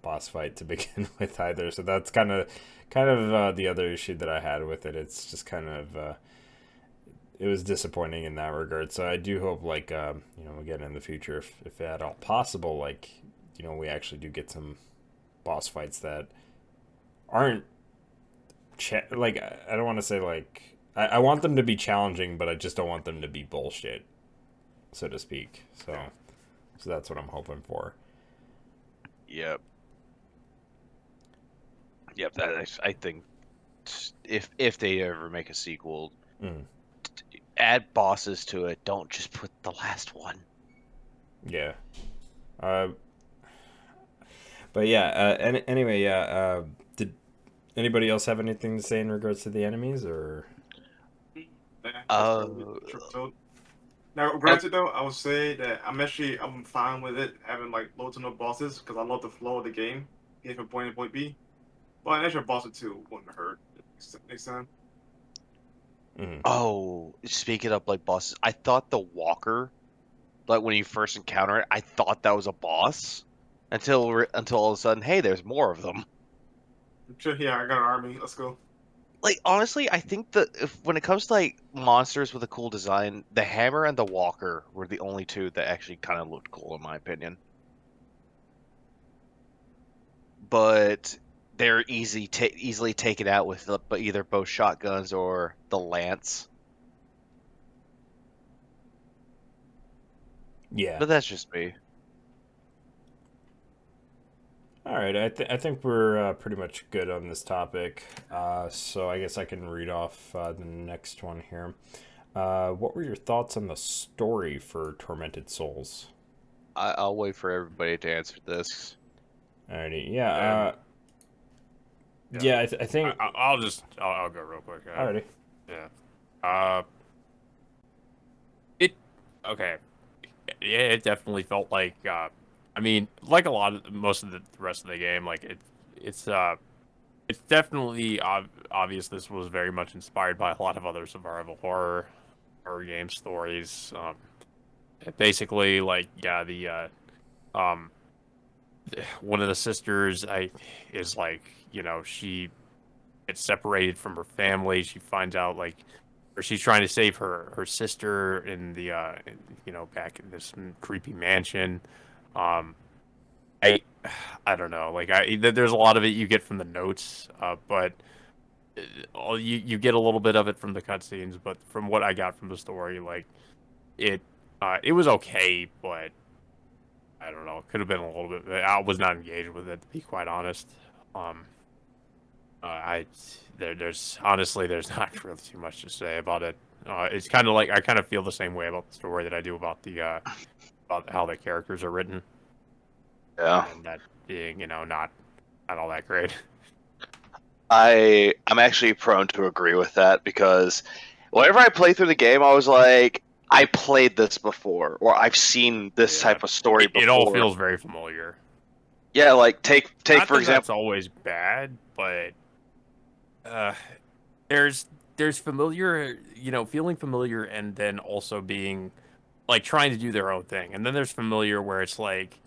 boss fight to begin with either. So that's kind of the other issue that I had with it. It's just kind of it was disappointing in that regard. So I do hope, like, again in the future, if at all possible, like, we actually do get some boss fights that aren't like, I don't want to say like. I want them to be challenging, but I just don't want them to be bullshit, so to speak. So that's what I'm hoping for. Yep. I think if they ever make a sequel, add bosses to it. Don't just put the last one. Yeah. But yeah. Anyway, yeah. Did anybody else have anything to say in regards to the enemies, or? Now, granted though, I would say that I'm fine with it having like loads of no bosses because I love the flow of the game, getting from point A to point B. But an extra boss or two wouldn't hurt. Next time. Oh, speaking of like bosses, I thought the walker, like when you first encounter it, I thought that was a boss until all of a sudden, hey, there's more of them. Sure, yeah, I got an army. Let's go. Like, honestly, I think that when it comes to like monsters with a cool design, the hammer and the walker were the only two that actually kind of looked cool in my opinion. But they're easily taken out with either both shotguns or the lance. Yeah. But that's just me. All right, I think we're pretty much good on this topic. So I guess I can read off the next one here. What were your thoughts on the story for Tormented Souls? I'll wait for everybody to answer this. Alrighty, yeah. I think I'll go real quick. Alrighty. Yeah. Okay. Yeah, it definitely felt like. I mean, like most of the rest of the game, like it's definitely obvious this was very much inspired by a lot of other survival horror game stories. Basically, like, yeah, the one of the sisters is like, she gets separated from her family. She finds out, like, or she's trying to save her sister in the back in this creepy mansion. I don't know. Like, there's a lot of it you get from the notes, but you get a little bit of it from the cutscenes. But from what I got from the story, like, it was okay, but I don't know. It could have been a little bit. I was not engaged with it, to be quite honest. There's honestly not really too much to say about it. It's kind of like I kind of feel the same way about the story that I do about the about how the characters are written. Yeah. And that being, not all that great. I'm actually prone to agree with that because whenever I play through the game, I was like, I played this before, or I've seen this type of story before. It all feels very familiar. Yeah, like take not for that example. That's always bad, but there's familiar, feeling familiar, and then also being like trying to do their own thing, and then there's familiar where it's like,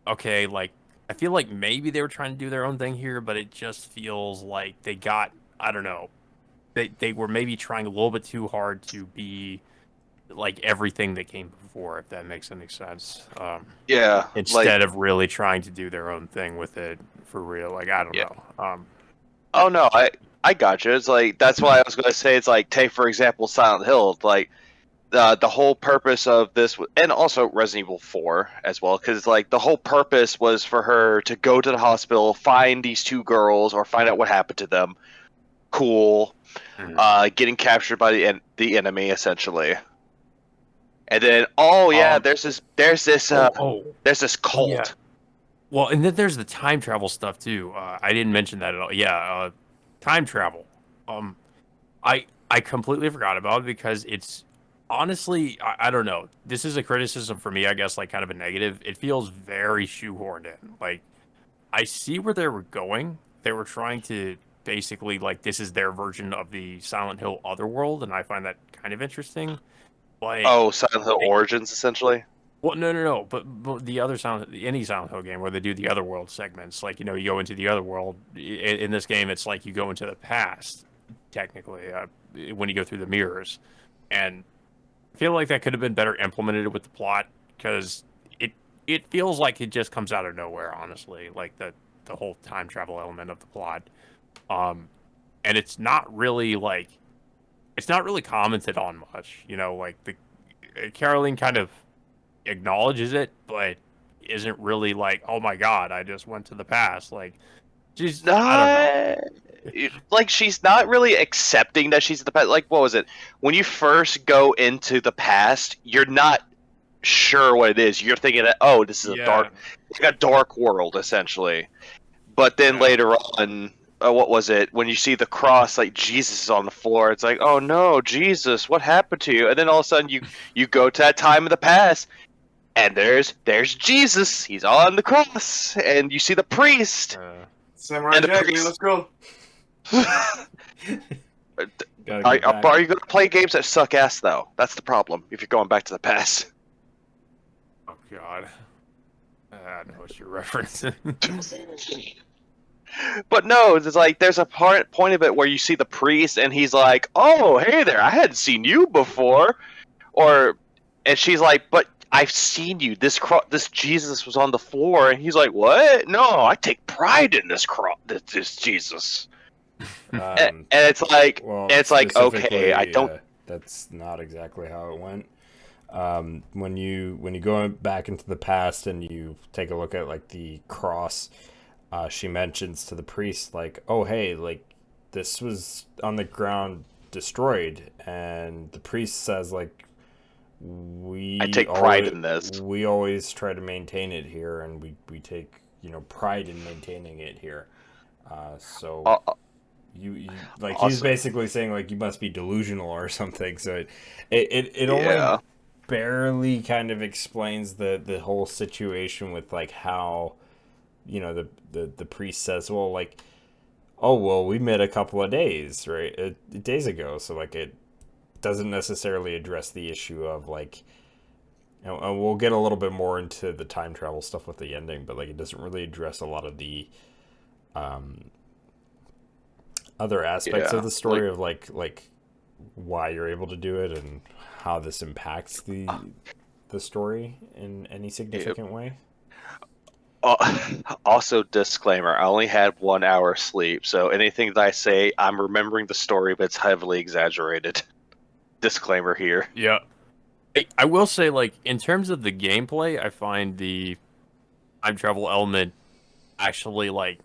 okay, like I feel like maybe they were trying to do their own thing here, but it just feels like they got, I don't know, they were maybe trying a little bit too hard to be like everything that came before, if that makes any sense. Yeah. Instead of really trying to do their own thing with it for real, like I don't know. Oh no, I gotcha. It's like that's why I was gonna say it's like take for example Silent Hill, like the whole purpose of this, and also Resident Evil 4 as well, because like the whole purpose was for her to go to the hospital, find these two girls, or find out what happened to them. Cool. Getting captured by the enemy essentially, and then there's this cult. Yeah. Well, and then there's the time travel stuff too. I didn't mention that at all. Yeah, time travel. I completely forgot about it because it's honestly, I don't know. This is a criticism for me, I guess, like kind of a negative. It feels very shoehorned in. Like, I see where they were going. They were trying to basically, like, this is their version of the Silent Hill Otherworld, and I find that kind of interesting. But, Oh, Silent Hill Origins, essentially. well, no. But the other any Silent Hill game where they do the Otherworld segments, like, you go into the Otherworld. In this game, it's like you go into the past, technically, when you go through the mirrors. And I feel like that could have been better implemented with the plot because it feels like it just comes out of nowhere, honestly. Like the whole time travel element of the plot, and it's not really commented on much. Like the Caroline kind of acknowledges it, but isn't really like, oh my god, I just went to the past. Like she's I don't know. Like she's not really accepting that she's in the past. Like what was it? When you first go into the past, you're not sure what it is. You're thinking that this is a dark world essentially. But then later on, what was it? When you see the cross, like Jesus is on the floor, it's like, oh no, Jesus, what happened to you? And then all of a sudden you go to that time in the past, and there's Jesus. He's on the cross, and you see the priest. Samurai Jack, man, let's go. Are you going to play games that suck ass, though? That's the problem, if you're going back to the past. Oh, God. I know what you're referencing. But no, it's like there's a point of it where you see the priest, and he's like, oh, hey there, I hadn't seen you before. And she's like, but I've seen you. This Jesus was on the floor, and he's like, "What? No, I take pride in this this Jesus." And it's like, okay, I don't. That's not exactly how it went. When you go back into the past and you take a look at like the cross, she mentions to the priest like, "Oh, hey, like this was on the ground destroyed," and the priest says like, I take pride in this. We always try to maintain it here, and we take pride in maintaining it here. So you like also, he's basically saying like you must be delusional or something. So it only barely kind of explains the whole situation with like how the priest says, well, like, oh well, we met a couple of days days ago, so like it doesn't necessarily address the issue of like, and we'll get a little bit more into the time travel stuff with the ending, but like it doesn't really address a lot of the other aspects of the story, of like why you're able to do it and how this impacts the story in any significant way. Also, disclaimer, I only had 1 hour sleep, so anything that I say, I'm remembering the story, but it's heavily exaggerated. Disclaimer here. Yeah. I will say, like, in terms of the gameplay, I find the time travel element actually, like,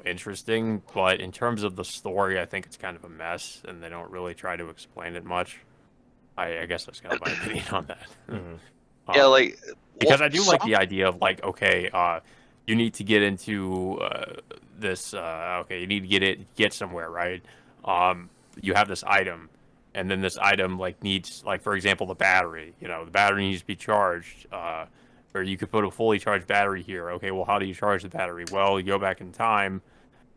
interesting. But in terms of the story, I think it's kind of a mess, and they don't really try to explain it much. I guess that's kind of my opinion on that. Mm-hmm. Because I do like the idea of, like, okay, you need to get into this, you need to get somewhere, right? You have this item. And then this item like needs, like, for example, the battery. The battery needs to be charged. Or you could put a fully charged battery here. Okay, well, how do you charge the battery? Well, you go back in time,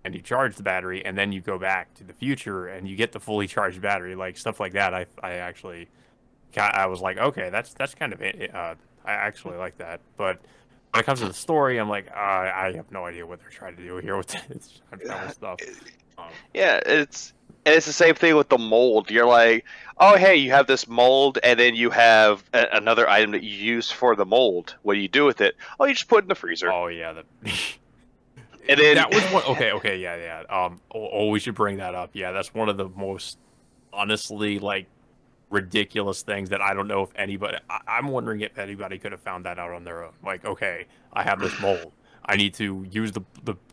and you charge the battery, and then you go back to the future, and you get the fully charged battery. Like stuff like that. I was like, okay, that's kind of it. I actually like that. But when it comes to the story, I'm like, I have no idea what they're trying to do here with this time travel stuff. It's the same thing with the mold. You're like, oh, hey, you have this mold, and then you have another item that you use for the mold. What do you do with it? Oh, you just put it in the freezer. Oh, yeah. And then... That was one... Okay, yeah. We should bring that up. Yeah, that's one of the most, honestly, like, ridiculous things that I don't know if anybody... I'm wondering if anybody could have found that out on their own. Like, okay, I have this mold. I need to use the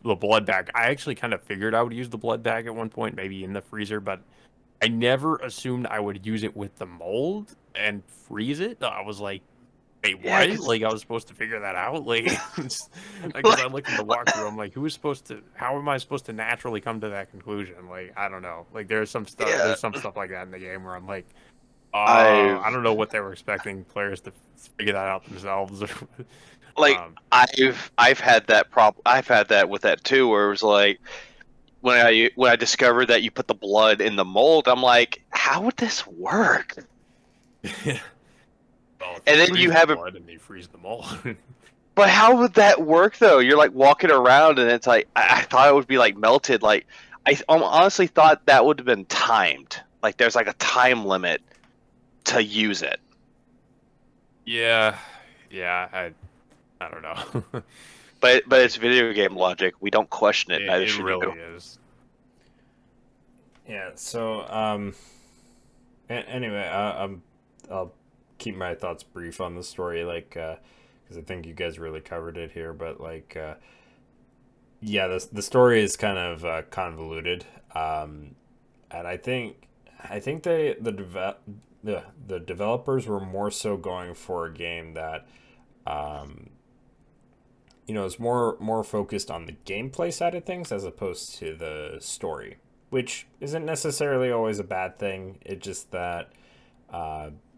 blood bag. I actually kind of figured I would use the blood bag at one point, maybe in the freezer, but I never assumed I would use it with the mold and freeze it. I was like, wait, what? Yeah, like, I was supposed to figure that out? Like, because I looked at the walkthrough, I'm like, how am I supposed to naturally come to that conclusion? Like, I don't know. Like, there's some stuff like that in the game where I'm like, I don't know what they were expecting players to figure that out themselves. Like I've had that problem. I've had that with that too, where it was like when I discovered that you put the blood in the mold, I'm like, how would this work? Well, And then you have blood and you freeze them all. But how would that work though? You're like walking around and it's like I thought it would be like melted. Like I honestly thought that would have been timed. Like there's like a time limit to use it. Yeah, I don't know. But it's video game logic. We don't question it. Neither It should really you. is. Yeah. So anyway, I'll keep my thoughts brief on the story, like because I think you guys really covered it here, but like yeah, the story is kind of convoluted, and I think the developers were more so going for a game that is more focused on the gameplay side of things as opposed to the story, which isn't necessarily always a bad thing. It's just that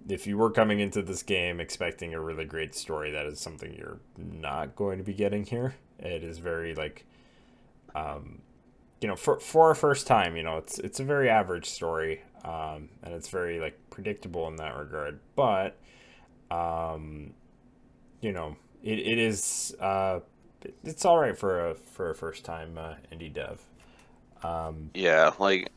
if you were coming into this game expecting a really great story, that is something you're not going to be getting here. It is very like for a first time, it's a very average story, and it's very like predictable in that regard. But it is it's all right for a first time indie dev. Yeah, like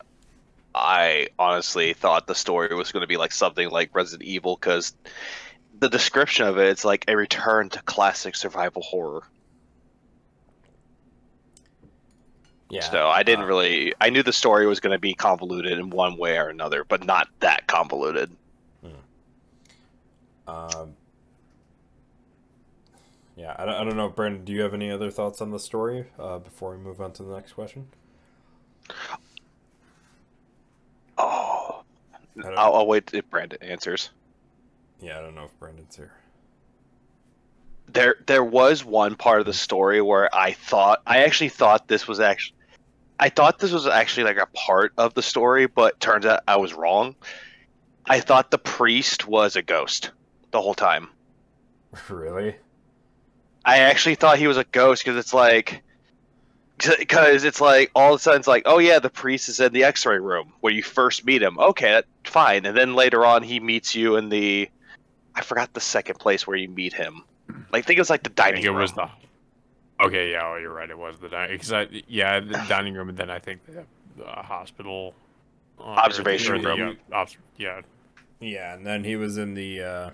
I honestly thought the story was going to be like something like Resident Evil because the description of it's like a return to classic survival horror. Yeah. So I didn't really. I knew the story was going to be convoluted in one way or another, but not that convoluted. Yeah, I don't know, Brandon. Do you have any other thoughts on the story before we move on to the next question? Oh, I'll wait if Brandon answers. Yeah, I don't know if Brandon's here. There was one part of the story where I actually thought this was actually like a part of the story, but turns out I was wrong. I thought the priest was a ghost the whole time. Really? I actually thought he was a ghost because it's like all of a sudden it's like, oh yeah, the priest is in the X-ray room where you first meet him. Okay, that's fine. And then later on he meets you in I forgot the second place where you meet him. Like, I think it was like the dining room. It was the. Okay, yeah, you're right. It was the dining. The dining room, and then I think the hospital Observation room. Yeah. Yeah, and then he was in the.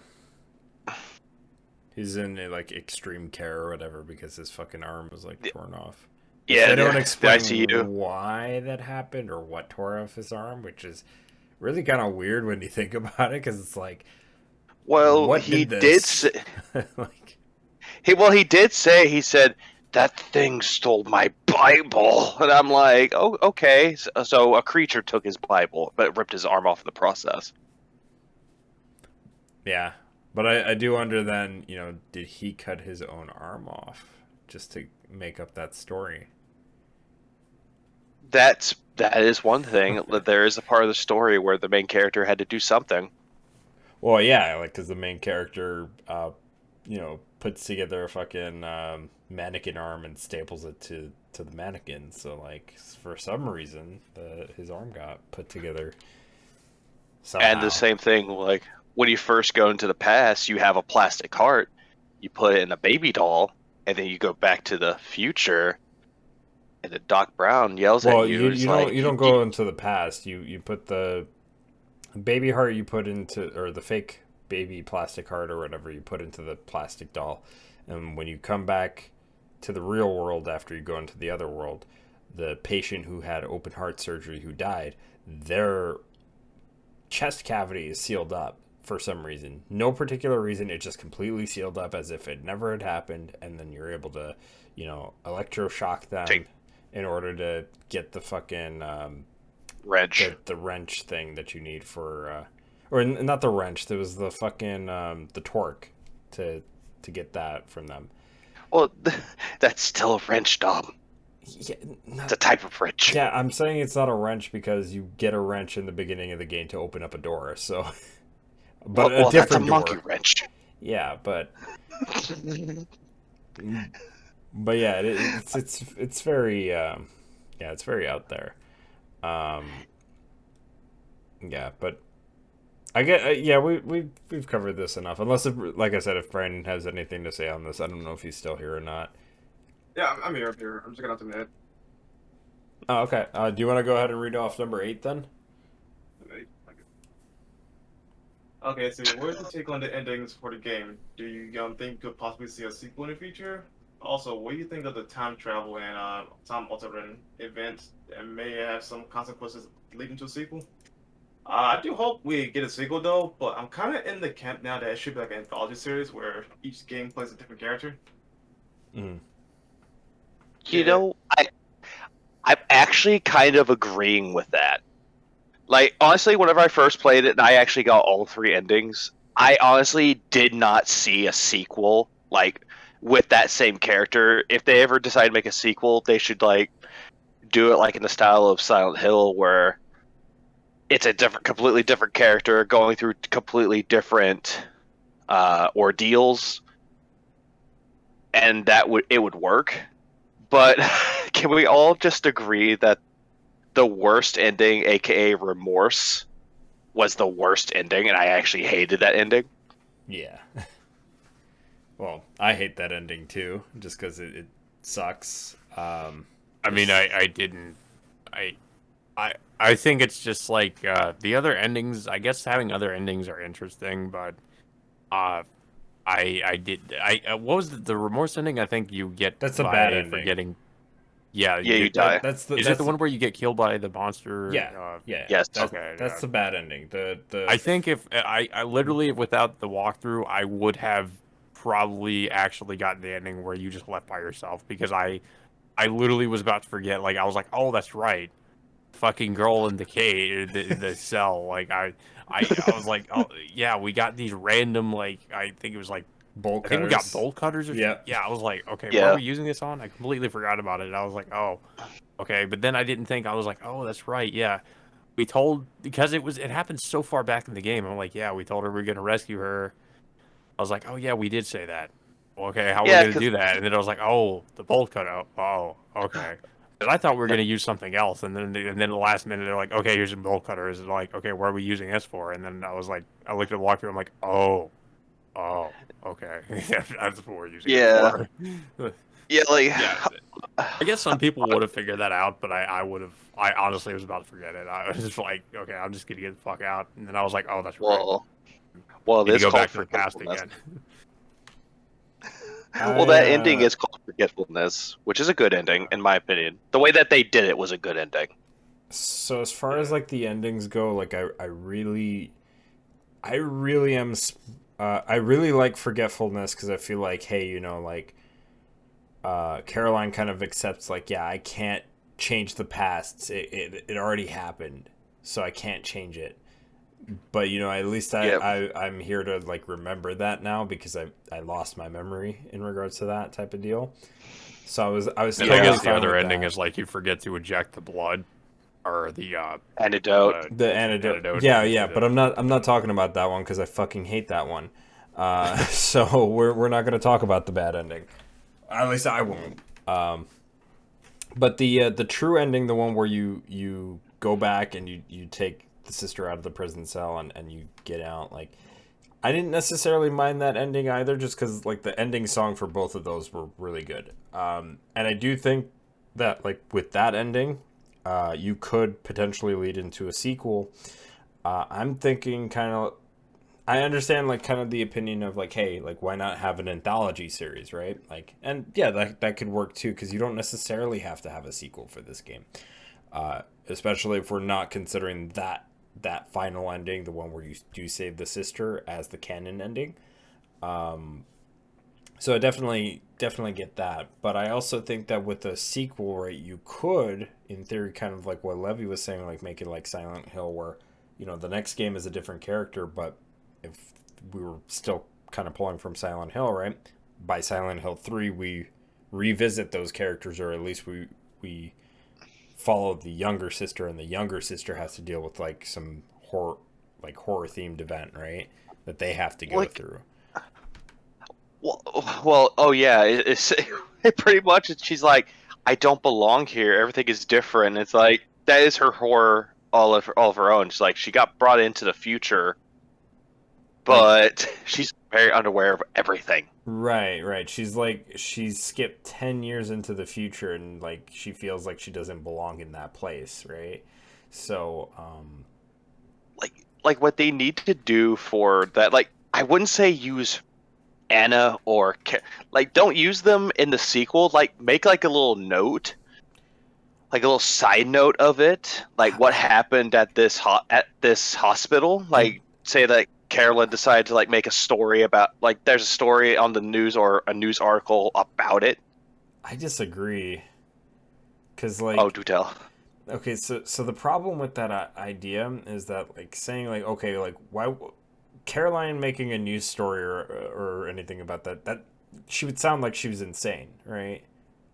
He's in like extreme care or whatever because his fucking arm was like torn off. Yeah, they don't explain ICU. why that happened or what tore off his arm, which is really kind of weird when you think about it, because it's like, well, what he did say, like, he did say, he said that thing stole my Bible, and I'm like, oh, okay, so a creature took his Bible but ripped his arm off in the process. Yeah, but I do wonder then, did he cut his own arm off just to make up that story? That is one thing. That there is a part of the story where the main character had to do something. Well, yeah, like because the main character, puts together a fucking mannequin arm and staples it to the mannequin. So like for some reason, his arm got put together somehow. And the same thing, like when you first go into the past, you have a plastic heart, you put it in a baby doll, and then you go back to the future. And then Doc Brown yells at you. You don't go into the past. You put the baby heart you put into, or the fake baby plastic heart or whatever you put into the plastic doll, and when you come back to the real world after you go into the other world, the patient who had open heart surgery who died, their chest cavity is sealed up for some reason. No particular reason. It's just completely sealed up as if it never had happened, and then you're able to, electroshock them in order to get the fucking wrench. The wrench thing that you need for or not the wrench, there was the fucking the torque to get that from them. Well, that's still a wrench, Dom. Yeah, it's a type of wrench. Yeah, I'm saying it's not a wrench because you get a wrench in the beginning of the game to open up a door. So but well, a different that's a monkey door. wrench. Yeah, but yeah, it's very it's very out there. Yeah, but I get yeah, we've covered this enough. Unless like I said, if Brandon has anything to say on this, I don't know if he's still here or not. Yeah, I'm here. I'm here. I'm just gonna have to admit. Oh, okay. Do you want to go ahead and read off number 8 then? Okay, so where's your take on the endings for the game? Do you think you could possibly see a sequel in the future? Also, what do you think of the time travel and time altering events that may have some consequences leading to a sequel? I do hope we get a sequel though, but I'm kind of in the camp now that it should be like an anthology series where each game plays a different character. Mm. You know, I'm actually kind of agreeing with that. Like, honestly, whenever I first played it and I actually got all 3 endings, I honestly did not see a sequel, like, with that same character. If they ever decide to make a sequel, they should, like, do it, like, in the style of Silent Hill, where it's a completely different character going through completely different ordeals, and it would work. But can we all just agree that the worst ending, aka Remorse, was the worst ending, and I actually hated that ending? Yeah. Well, I hate that ending too, just because it sucks. I mean, I didn't. I think it's just like the other endings. I guess having other endings are interesting, but what was the Remorse ending? I think you get That's a bad ending. Forgetting. Yeah, You die. Is it the one where you get killed by the monster? Yeah, Yes. That's the bad ending. I think if I literally without the walkthrough, I would have probably actually gotten the ending where you just left by yourself, because I literally was about to forget. Like, I was like, oh, that's right, fucking girl in the cave, the cell. Like I was like, oh yeah, we got these random, like, I think it was like bolt I cutters. think we got bolt cutters or Yeah. something. Yeah, I was like, okay, what Yeah. are we using this on? I completely forgot about it. I was like, oh, okay. But then I didn't think, I was like, oh, that's right. Yeah. We told, because it happened so far back in the game. I'm like, yeah, we told her we are going to rescue her. I was like, oh yeah, we did say that. Well, okay, how are we going to do that? And then I was like, oh, the bolt cutter. Oh, okay. But I thought we were going to use something else. And then at the last minute, they're like, okay, here's some bolt cutters. And like, okay, what are we using this for? And then I was like, I looked at the walkthrough. I'm like, oh, okay. That's what we're using it for. Yeah, like... Yeah. I guess some people would have figured that out, but I honestly was about to forget it. I was just like, okay, I'm just going to get the fuck out. And then I was like, oh, that's right. Well, Need this to go called back to the past again. Well, that ending is called Forgetfulness, which is a good ending, in my opinion. The way that they did it was a good ending. So as far as like the endings go, like I really am. I really like Forgetfulness because I feel like, hey, you know, like Caroline kind of accepts, like, yeah, I can't change the past. It already happened, so I can't change it. But you know, at least I'm here to like remember that now, because I lost my memory in regards to that type of deal. So I was. And I guess the other ending is like you forget to eject the blood, or the antidote. The antidote. Yeah. But I'm not talking about that one because I fucking hate that one. So we're not going to talk about the bad ending. At least I won't. But the true ending, the one where you go back and you take the sister out of the prison cell and you get out, like, I didn't necessarily mind that ending either, just because like the ending song for both of those were really good. And I do think that, like, with that ending, you could potentially lead into a sequel. I'm thinking kind of, I understand like kind of the opinion of like, hey, like, why not have an anthology series, right? Like, and yeah, that could work too, because you don't necessarily have to have a sequel for this game, especially if we're not considering that final ending, the one where you do save the sister, as the canon ending. So I definitely get that, but I also think that with a sequel, right, you could, in theory, kind of like what Levy was saying, like make it like Silent Hill, where, you know, the next game is a different character, but if we were still kind of pulling from Silent Hill, right, by Silent Hill 3, we revisit those characters, or at least we follow the younger sister, and the younger sister has to deal with like some horror themed event, right? that they have to go Like- through. Well, oh yeah, it pretty much. She's like, I don't belong here. Everything is different. It's like that is her horror all of her own. She's like, she got brought into the future, but she's very unaware of everything. Right. She's skipped 10 years into the future, and like she feels like she doesn't belong in that place, right? So, Like what they need to do for that. Like I wouldn't say use Anna or like don't use them in the sequel. Like make like a little note, like a little side note of it, like what happened at this hospital. Like say that Carolyn decided to like make a story about like there's a story on the news or a news article about it. I disagree. Cause like, Oh, do tell. okay, so the problem with that idea is that like saying like, okay, like why Caroline making a news story or anything about that she would sound like she was insane, right?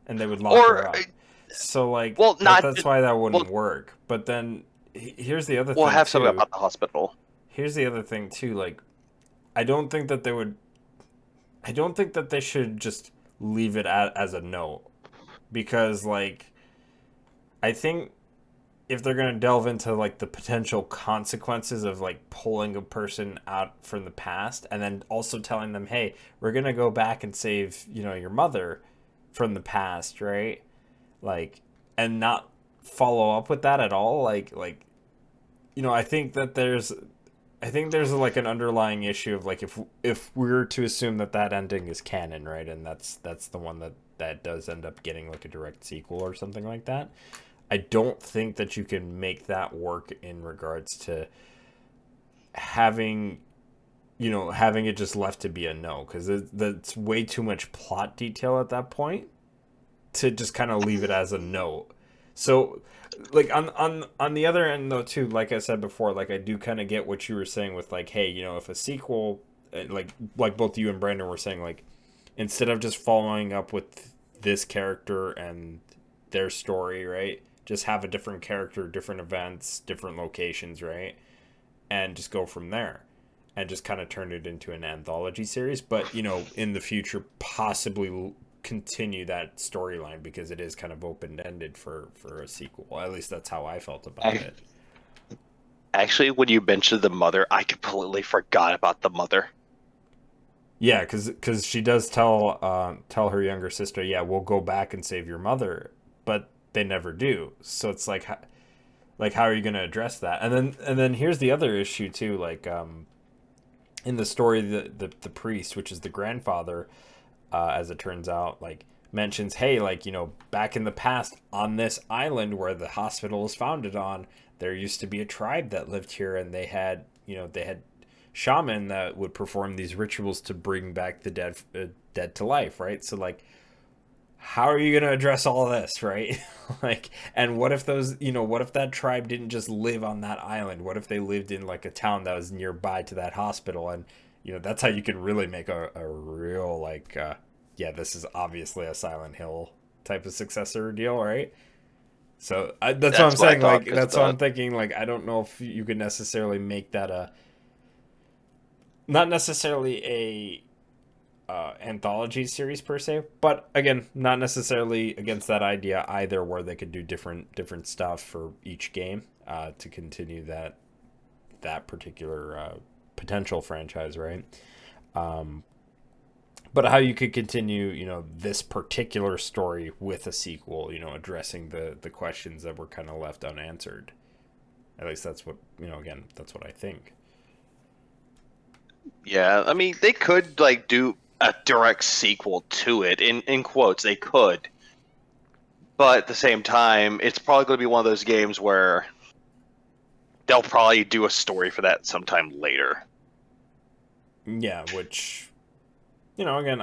And they would lock her up. So like, well, that's why that wouldn't work. But then here's the other thing. We'll have too. something about the hospital. Here's the other thing too. Like, I don't think that they should just leave it as a note, because like, I think if they're going to delve into like the potential consequences of like pulling a person out from the past and then also telling them, hey, we're going to go back and save, your mother from the past, right? Like, and not follow up with that at all. Like, I think there's like an underlying issue of like, if we're to assume that ending is canon, right? And that's the one that does end up getting like a direct sequel or something like that. I don't think that you can make that work in regards to having it just left to be a no, because that's way too much plot detail at that point to just kind of leave it as a note. So, like on the other end though too, like I said before, like I do kind of get what you were saying with like, hey, if a sequel, like both you and Brandon were saying, like instead of just following up with this character and their story, right? Just have a different character, different events, different locations, right? And just go from there. And just kind of turn it into an anthology series. But, in the future, possibly continue that storyline, because it is kind of open-ended for a sequel. At least that's how I felt about it. Actually, when you mentioned the mother, I completely forgot about the mother. Yeah, because she does tell her younger sister, yeah, we'll go back and save your mother. But they never do. So it's like how are you going to address that? And then here's the other issue too. Like in the story, the priest, which is the grandfather, as it turns out, like mentions, hey, like back in the past on this island where the hospital is founded on, there used to be a tribe that lived here, and they had shaman that would perform these rituals to bring back the dead to life, right? So like, how are you going to address all this, right? Like, and what if what if that tribe didn't just live on that island? What if they lived in like a town that was nearby to that hospital? And, that's how you can really make a real, like, this is obviously a Silent Hill type of successor deal, right? So that's what I'm saying. Like, that's what I'm thinking. Like, I don't know if you could necessarily make that not necessarily a anthology series per se, but again, not necessarily against that idea either, where they could do different stuff for each game to continue that particular potential franchise, right? But how you could continue this particular story with a sequel, addressing the questions that were kind of left unanswered. At least that's what again, that's what I think. Yeah, I mean, they could like do a direct sequel to it, in quotes, they could. But at the same time, it's probably going to be one of those games where they'll probably do a story for that sometime later. Yeah, which, again,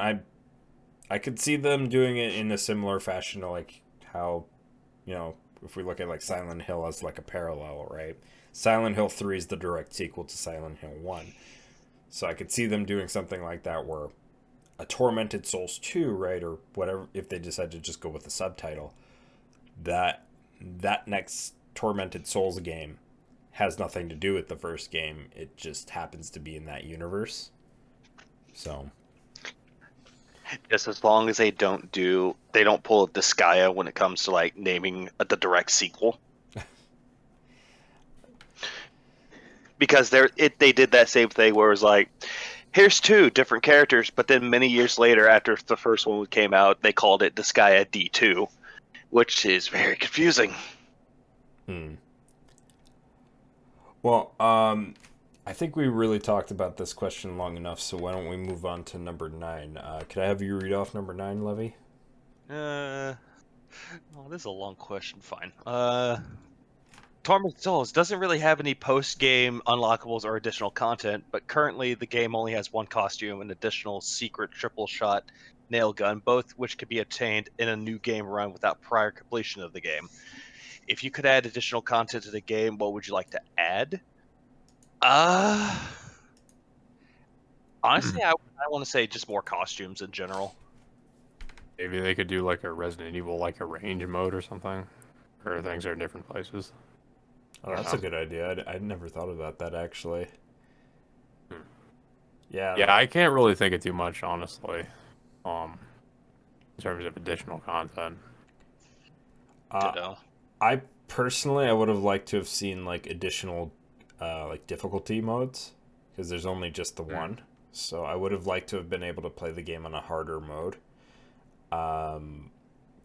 I could see them doing it in a similar fashion to like how, if we look at like Silent Hill as like a parallel, right? Silent Hill 3 is the direct sequel to Silent Hill 1. So I could see them doing something like that, where a Tormented Souls 2, right, or whatever, if they decide to just go with the subtitle, that next Tormented Souls game has nothing to do with the first game. It just happens to be in that universe. So Just as long as they don't pull a Disgaea when it comes to like naming the direct sequel. Because they did that same thing where it was like, here's 2 different characters, but then many years later, after the first one came out, they called it Disgaea D2, which is very confusing. Well, I think we really talked about this question long enough, so why don't we move on to number 9? Could I have you read off number 9, Levy? Oh, this is a long question. Fine. Tormented Souls doesn't really have any post-game unlockables or additional content, but currently the game only has 1 costume and additional secret triple-shot nail gun, both which could be obtained in a new game run without prior completion of the game. If you could add additional content to the game, what would you like to add? Honestly, I want to say just more costumes in general. Maybe they could do like a Resident Evil, like a range mode or something, where things are in different places. Oh, that's a good idea. I'd never thought about that, actually. Yeah, I can't really think of too much, honestly, in terms of additional content. Ditto. I personally, I would have liked to have seen like additional like difficulty modes, because there's only just the one. So I would have liked to have been able to play the game on a harder mode.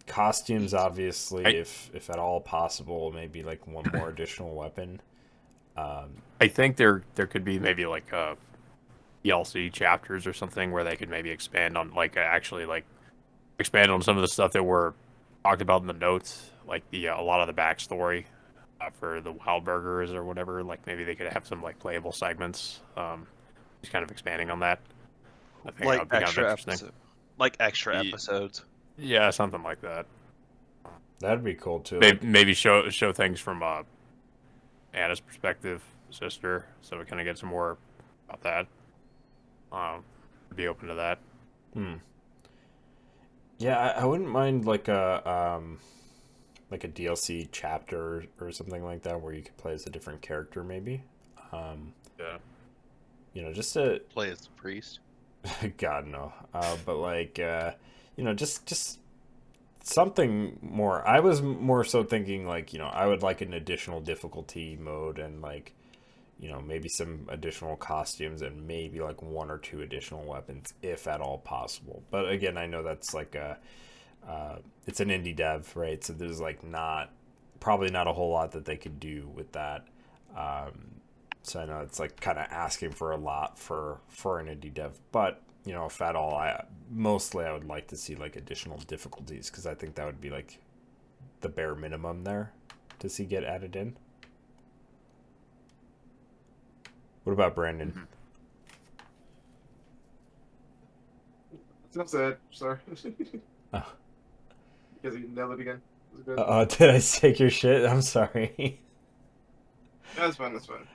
Costumes, obviously, if at all possible, maybe like 1 more additional weapon. I think there could be maybe like DLC chapters or something where they could maybe expand on expand on some of the stuff that were talked about in the notes, like a lot of the backstory for the Wild Burgers or whatever. Like maybe they could have some like playable segments, just kind of expanding on that. I think that would be kind of interesting. Like extra episodes. Yeah, something like that. That'd be cool too. Maybe show things from Anna's perspective, sister, so we kind of get some more about that. Be open to that. Yeah, I wouldn't mind like a DLC chapter or something like that where you could play as a different character, maybe. Yeah. You know, just to Play as the priest. God no. But like you know, just something more. I was more so thinking like, you know, I would like an additional difficulty mode and like, you know, maybe some additional costumes and maybe like 1 or 2 additional weapons if at all possible. But again, I know that's like it's an indie dev, right? So there's like probably not a whole lot that they could do with that. So I know it's like kind of asking for a lot for an indie dev, but you know, if at all, I would like to see like additional difficulties, because I think that would be like the bare minimum there to see get added in. What about Brandon? That's it. Sorry. Oh. Because you nailed it again. Did I take your shit? I'm sorry. That's fine. That's fine.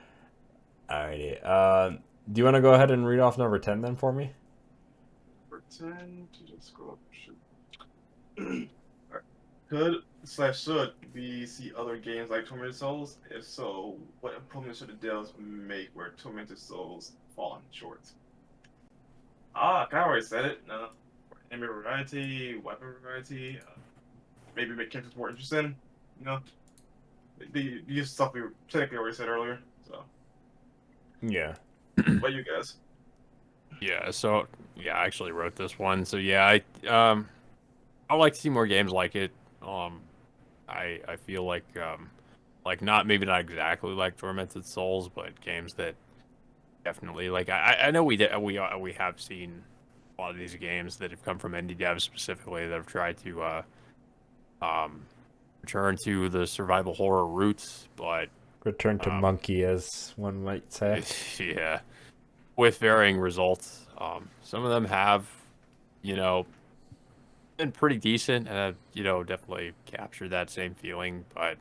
Alrighty. Do you want to go ahead and read off number 10 then for me? Pretend to just scroll up. Shit. Alright. Could/should we see other games like Tormented Souls? If so, what improvements should the devs make where Tormented Souls fallen short? I already said it. Enemy variety, weapon variety, maybe make characters more interesting. You know, the stuff we technically already said earlier. So. Yeah. What you guys? Yeah, so I actually wrote this one. So yeah, I like to see more games like it. I feel like not exactly like Tormented Souls, but games that definitely like I know we have seen a lot of these games that have come from indie devs specifically that have tried to return to the survival horror roots, but Return to monkey, as one might say. Yeah, with varying results. Some of them have, you know, been pretty decent and have, you know, definitely captured that same feeling. But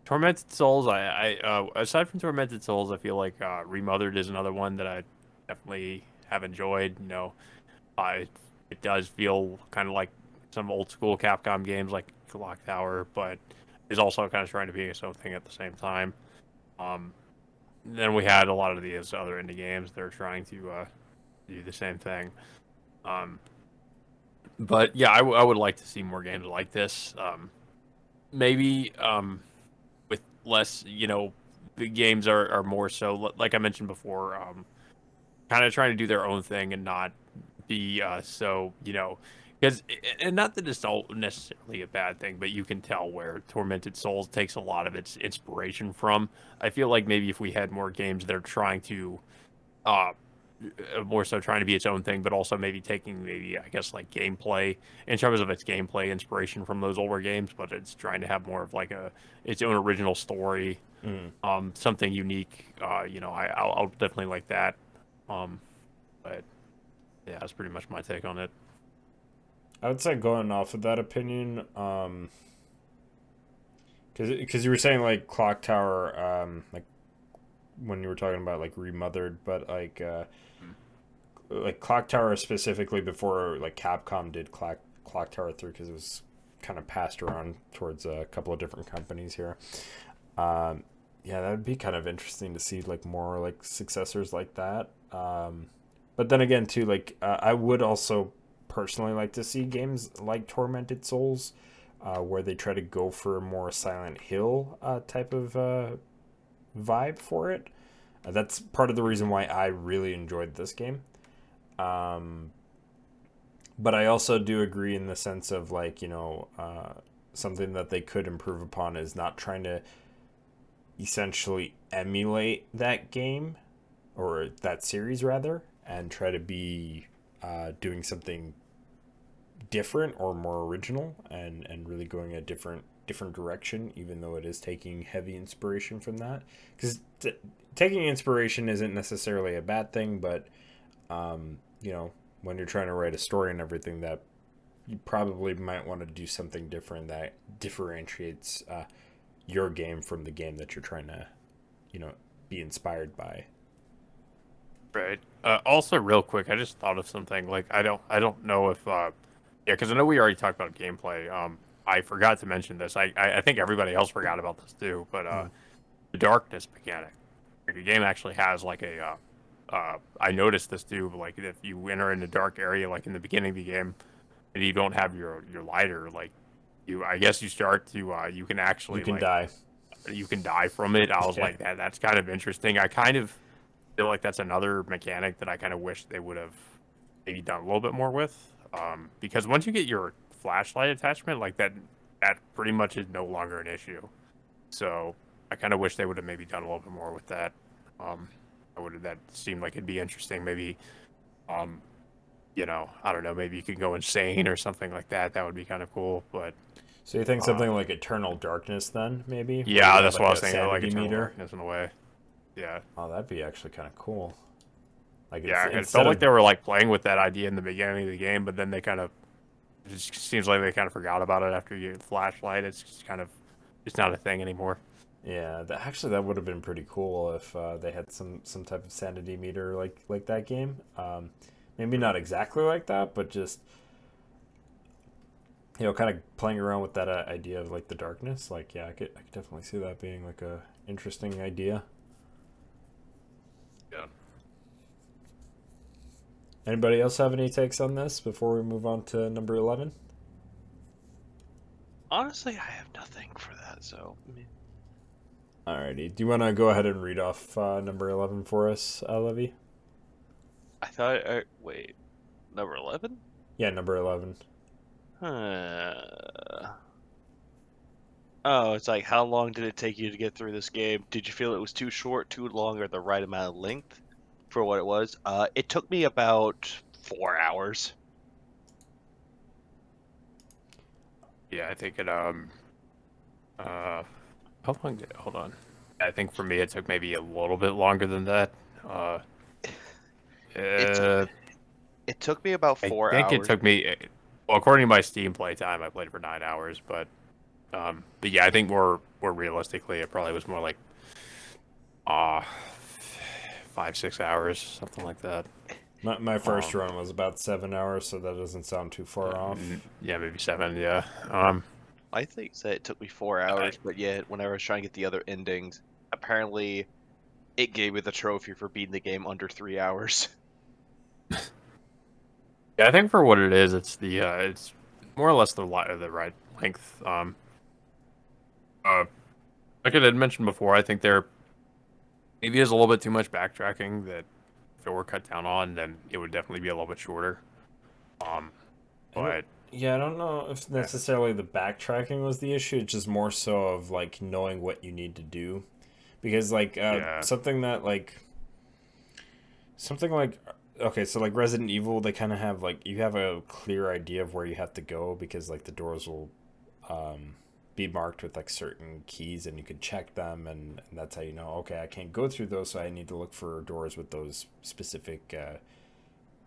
Tormented Souls, I aside from Tormented Souls, I feel like Remothered is another one that I definitely have enjoyed. You know, it does feel kind of like some old school Capcom games like Clock Tower, but is also kind of trying to be its own thing at the same time. Then we had a lot of these other indie games that are trying to do the same thing. But yeah, I would like to see more games like this. Maybe with less, the games are more so, like I mentioned before, kind of trying to do their own thing and not be so, because, and not that it's all necessarily a bad thing, but you can tell where Tormented Souls takes a lot of its inspiration from. I feel like maybe if we had more games that are trying to, more so trying to be its own thing, but also maybe taking I guess like gameplay in terms of its gameplay inspiration from those older games, but it's trying to have more of like its own original story, something unique. I'll definitely like that. But yeah, that's pretty much my take on it. I would say going off of that opinion, because you were saying like Clock Tower, like when you were talking about like Remothered, but like Clock Tower specifically before like Capcom did Clock Tower 3, because it was kind of passed around towards a couple of different companies here. Yeah, that would be kind of interesting to see like more like successors like that. But then again too, like I would also personally like to see games like Tormented Souls, where they try to go for a more Silent Hill type of vibe for it. That's part of the reason why I really enjoyed this game. But I also do agree in the sense of like, something that they could improve upon is not trying to essentially emulate that game or that series rather, and try to be doing something different or more original and really going a different direction, even though it is taking heavy inspiration from that. Because taking inspiration isn't necessarily a bad thing, but when you're trying to write a story and everything, that you probably might want to do something different that differentiates your game from the game that you're trying to be inspired by. Right. Also, real quick, I just thought of something. Like, I don't know if, because I know we already talked about gameplay. I forgot to mention this. I think everybody else forgot about this too. But the darkness mechanic, like the game actually has like I noticed this too. Like, if you enter in a dark area, like in the beginning of the game, and you don't have your lighter, like I guess you start to you can actually Die. You can die from it. I was like, that's kind of interesting. I kind of feel like that's another mechanic that I kind of wish they would have maybe done a little bit more with. Because once you get your flashlight attachment, like that pretty much is no longer an issue. So I kind of wish they would have maybe done a little bit more with that. That seemed like it'd be interesting. Maybe, I don't know, maybe you could go insane or something like that. That would be kind of cool. But so you think something like Eternal Darkness then, maybe? Yeah, that's what I was thinking. Like Eternal Eternal Darkness in a way. Yeah. Oh, that'd be actually kind of cool. Like, it felt like they were like playing with that idea in the beginning of the game, but then it just seems like they kind of forgot about it after you flashlight. It's just kind of, it's not a thing anymore. Yeah, that would have been pretty cool if they had some type of sanity meter like that game. Maybe not exactly like that, but just kind of playing around with that idea of like the darkness. Like, yeah, I could definitely see that being like a interesting idea. Yeah. Anybody else have any takes on this before we move on to number 11? Honestly, I have nothing for that, so. Alrighty. Do you want to go ahead and read off number 11 for us, Levy? I thought. Wait. Number 11? Yeah, number 11. Oh, it's like, how long did it take you to get through this game? Did you feel it was too short, too long, or the right amount of length for what it was? It took me about 4 hours. Yeah, I think it, how long did, hold on. I think for me it took maybe a little bit longer than that. It took me about 4 hours. I think it took me, well, according to my Steam play-time, I played for 9 hours, but yeah, I think more realistically, it probably was more like 5-6 hours, something like that. My first run was about 7 hours, so that doesn't sound too far off. Yeah, maybe 7. Yeah. I think said it took me 4 hours, but yet whenever I was trying to get the other endings, apparently it gave me the trophy for beating the game under 3 hours. Yeah, I think for what it is, it's more or less the right length. Like I had mentioned before, I think there maybe is a little bit too much backtracking that if it were cut down on, then it would definitely be a little bit shorter. But yeah, I don't know if necessarily the backtracking was the issue. It's just more so of like knowing what you need to do, because like something like okay, so like Resident Evil, they kind of have like you have a clear idea of where you have to go because like the doors will be marked with like certain keys and you can check them and that's how you know, okay, I can't go through those, so I need to look for doors with those specific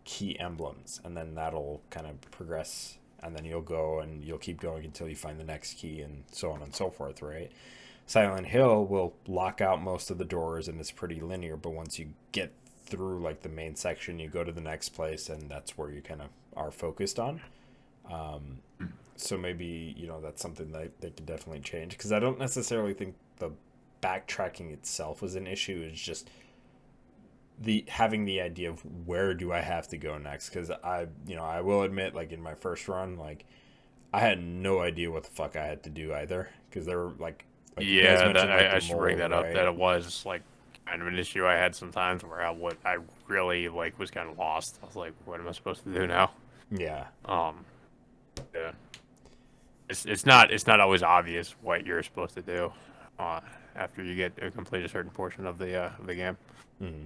key emblems, and then that'll kind of progress, and then you'll go and you'll keep going until you find the next key and so on and so forth, right? Silent Hill will lock out most of the doors and it's pretty linear, but once you get through like the main section, you go to the next place and that's where you kind of are focused on. So maybe, you know, that's something that they could definitely change, because I don't necessarily think the backtracking itself was an issue. It's just the having the idea of where do I have to go next, because I will admit, like in my first run, like I had no idea what the fuck I had to do either, because there were like you guys mentioned, like, I should bring that up. right? That it was like kind of an issue I had sometimes where I really like was kind of lost. I was like, what am I supposed to do now? Yeah. Yeah. It's not always obvious what you're supposed to do after you get complete a certain portion of the game. Mm-hmm.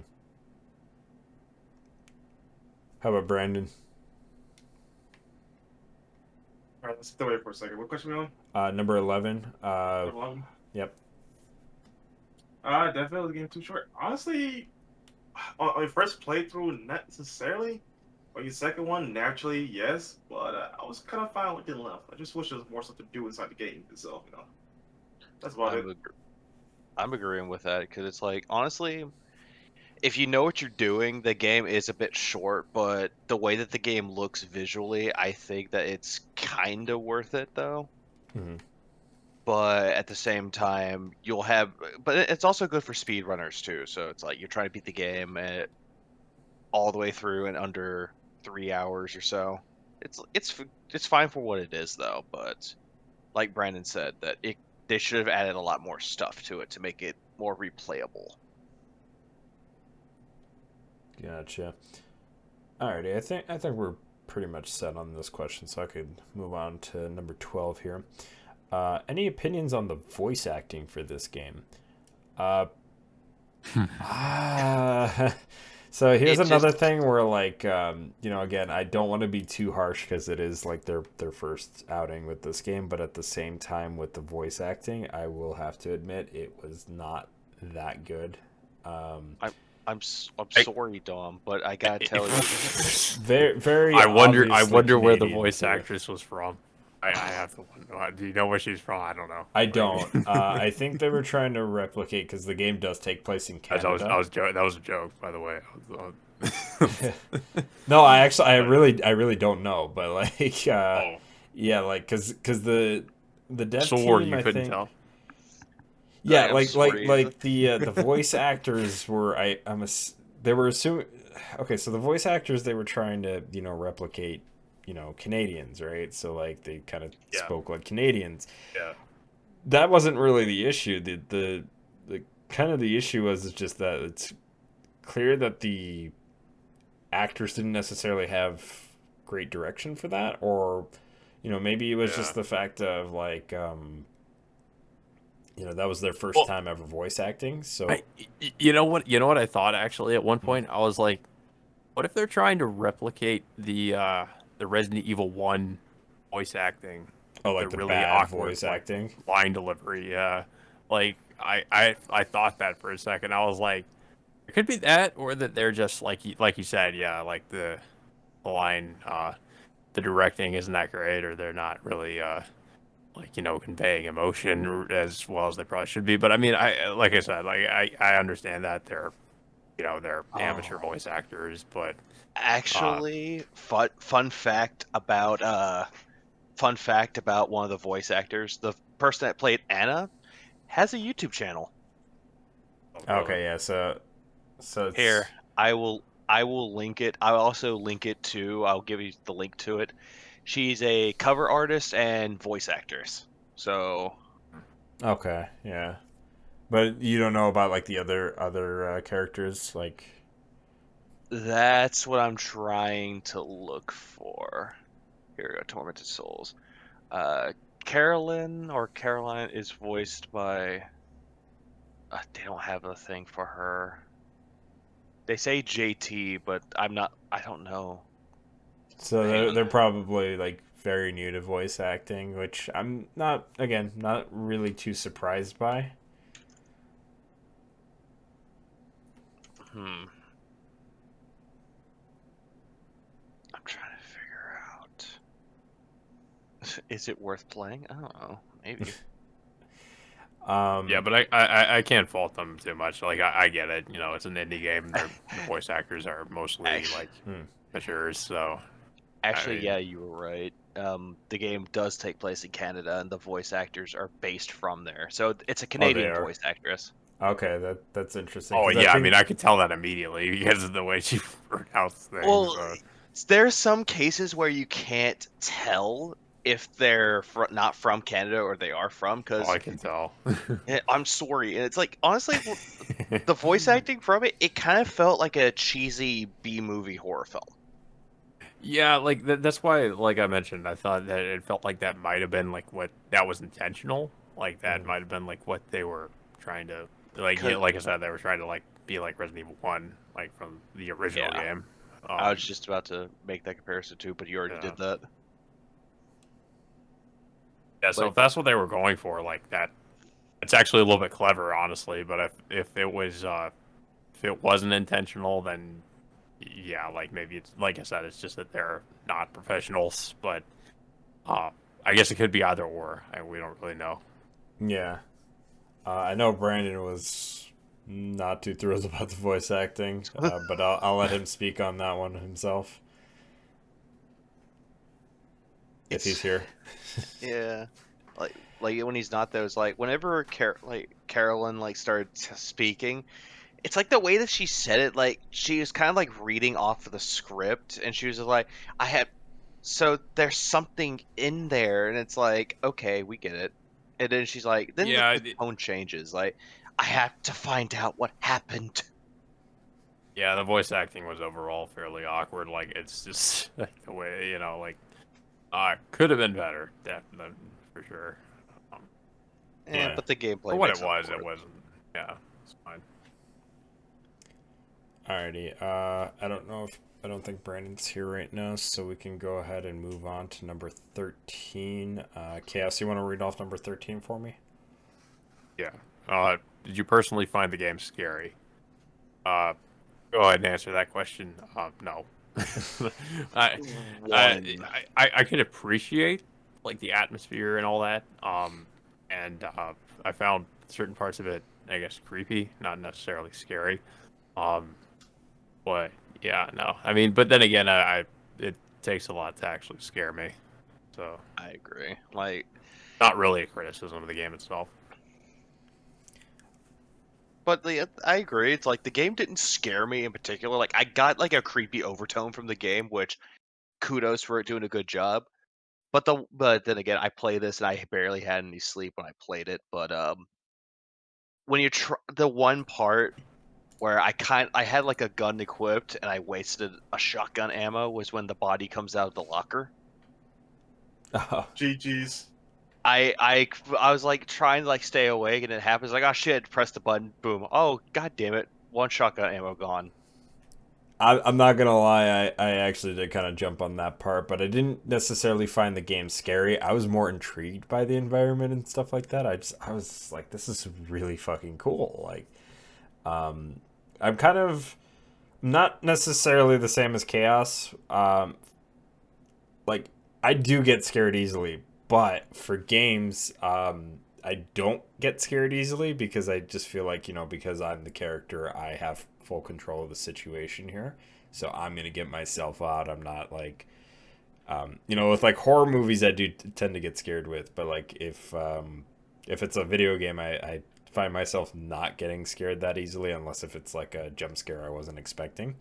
How about Brandon? All right, let's stay away for a second. What question are we on? Number 11. Number 11? Yep. Definitely the game too short. Honestly, on your first playthrough, not necessarily. On your second one, naturally, yes. But I was kind of fine with it left. I just wish there was more stuff to do inside the game itself, you know. That's about it. I'm agreeing with that, because it's like, honestly, if you know what you're doing, the game is a bit short, but the way that the game looks visually, I think that it's kind of worth it, though. Mm-hmm. But at the same time, but it's also good for speedrunners too. So it's like you're trying to beat the game all the way through in under 3 hours or so. It's fine for what it is, though. But like Brandon said, that they should have added a lot more stuff to it to make it more replayable. Gotcha. Alrighty, I think we're pretty much set on this question, so I could move on to number 12 here. Any opinions on the voice acting for this game? So here's another thing where, like, you know, again, I don't want to be too harsh because it is like their first outing with this game, but at the same time, with the voice acting, I will have to admit it was not that good. I'm sorry, Dom, but I gotta tell you, very. I wonder where the Canadian voice too. actress was from. I have to wonder. Do you know where she's from? I don't know. I don't. I think they were trying to replicate, because the game does take place in Canada. That was a joke, by the way. No, I really don't know, but like, yeah, like, cause the dev team, you I couldn't think, tell. yeah, like the voice actors were, they were assuming, okay, so the voice actors, they were trying to, you know, replicate, you know, Canadians, right? So like they kind of spoke like Canadians. Yeah. That wasn't really the issue. The kind of the issue was just that it's clear that the actors didn't necessarily have great direction for that, or, you know, maybe it was just the fact of like, you know, that was their first time ever voice acting. So you know what I thought, actually, at one point I was like, what if they're trying to replicate the Resident Evil 1 voice acting? Oh, like the really bad awkward voice acting, line delivery. Yeah, like I thought that for a second. I was like, it could be that, or that they're just like you said, yeah, like the line, the directing isn't that great, or they're not really like, you know, conveying emotion as well as they probably should be. But I mean, like I said, like I understand that they're, you know, they're amateur voice actors, but Actually, fun fact about fun fact about one of the voice actors: the person that played Anna has a YouTube channel. Oh, really? Okay, yeah. So it's Here, I will link it. I'll also link it to. I'll give you the link to it. She's a cover artist and voice actress. So okay, yeah. But you don't know about like the other characters, like. that's what I'm trying to look for. Here we go, Tormented Souls. Carolyn or Caroline is voiced by. They don't have a thing for her. They say JT, but I'm not. I don't know. So Hang they're on. they're probably like very new to voice acting, which I'm not really too surprised by. I'm trying to figure out. Is it worth playing? I don't know. Maybe. Yeah, but I can't fault them too much. Like I get it. You know, it's an indie game. The voice actors are mostly Actually, like matures, so actually, I mean, yeah, you were right. The game does take place in Canada, and the voice actors are based from there. So it's a Oh, they Canadian are. voice actress. Okay, that's interesting. oh 'Cause I yeah, I mean think I could tell that immediately because of the way she pronounced things. Well, there's some cases where you can't tell if they're not from Canada or they are from, Oh, because I can tell. I'm sorry, and it's like honestly, the voice acting from it kind of felt like a cheesy B movie horror film. Yeah, like that's why, like I mentioned, I thought that it felt like that might have been like what that was intentional. Like that might have been like what they were trying to like. You know, like I said, they were trying to like be like Resident Evil 1, like from the original Yeah, game. I was just about to make that comparison too, but you already Yeah. did that. Yeah, so But if that's what they were going for, like that, it's actually a little bit clever, honestly. But if it wasn't intentional, then yeah, like maybe it's like I said, it's just that they're not professionals. But uh, I guess it could be either or. We don't really know. yeah. I know Brandon was not too thrilled about the voice acting, but I'll let him speak on that one himself if he's it's here. yeah, like when he's not there, it's like whenever Carolyn like started speaking. It's like the way that she said it, like she was kind of like reading off of the script, and she was just like, "I have." So there's something in there, and it's like, okay, we get it. And then she's like, then Yeah, the tone changes. Like, I have to find out what happened. yeah, the voice acting was overall fairly awkward. Like it's just like the way like could have been better, definitely for sure. Um, Yeah. But the for gameplay what makes up for it it. wasn't. Yeah, it's fine. Alrighty. I don't think Brandon's here right now, so we can go ahead and move on to number 13. Chaos, you want to read off number 13 for me? Yeah. Did you personally find the game scary? Uh, Go ahead and answer that question. No. I, One. I could appreciate like the atmosphere and all that. And I found certain parts of it, I guess, creepy, not necessarily scary. Um, but yeah, no. I mean, but then again, it takes a lot to actually scare me. So I agree. Like, not really a criticism of the game itself. but I agree. It's like the game didn't scare me in particular. Like, I got like a creepy overtone from the game, which kudos for it doing a good job. But then again, I play this and I barely had any sleep when I played it. But when you the one part where I had like a gun equipped and I wasted a shotgun ammo was when the body comes out of the locker. Oh, GG's. I was like trying to like stay awake and it happens like, oh shit, press the button, boom. Oh god damn it, one shotgun ammo gone. I'm not gonna lie, I actually did kind of jump on that part, but I didn't necessarily find the game scary. I was more intrigued by the environment and stuff like that. I was like, this is really fucking cool. Like, I'm kind of not necessarily the same as Chaos. Like I do get scared easily, but for games, I don't get scared easily because I just feel like, because I'm the character, I have full control of the situation here. So I'm gonna get myself out. I'm not like You know, with like horror movies, I do tend to get scared with, but like if it's a video game, I find myself not getting scared that easily unless if it's like a jump scare I wasn't expecting.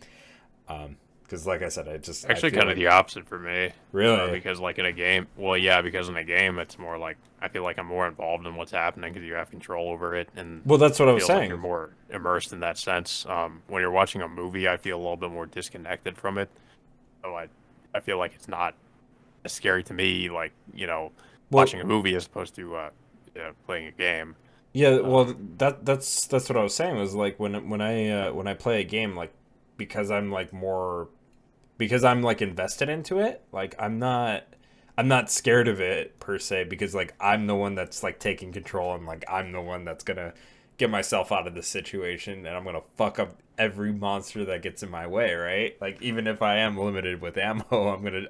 Because like I said, Actually, I feel kind of like, the opposite for me. really. Because like in a game, well, yeah, because in a game, it's more like I feel like I'm more involved in what's happening because you have control over it, and Well, that's what it I was feels like you're saying. more immersed in that sense. When you're watching a movie, I feel a little bit more disconnected from it. So I feel like it's not as scary to me, like Well, watching a movie as opposed to playing a game. yeah, well, Um, that's what I was saying was like when I play a game, like because I'm like invested into it, like I'm not scared of it per se because like I'm the one that's like taking control and like I'm the one that's gonna get myself out of the situation and I'm gonna fuck up every monster that gets in my way, right? Like even if I am limited with ammo,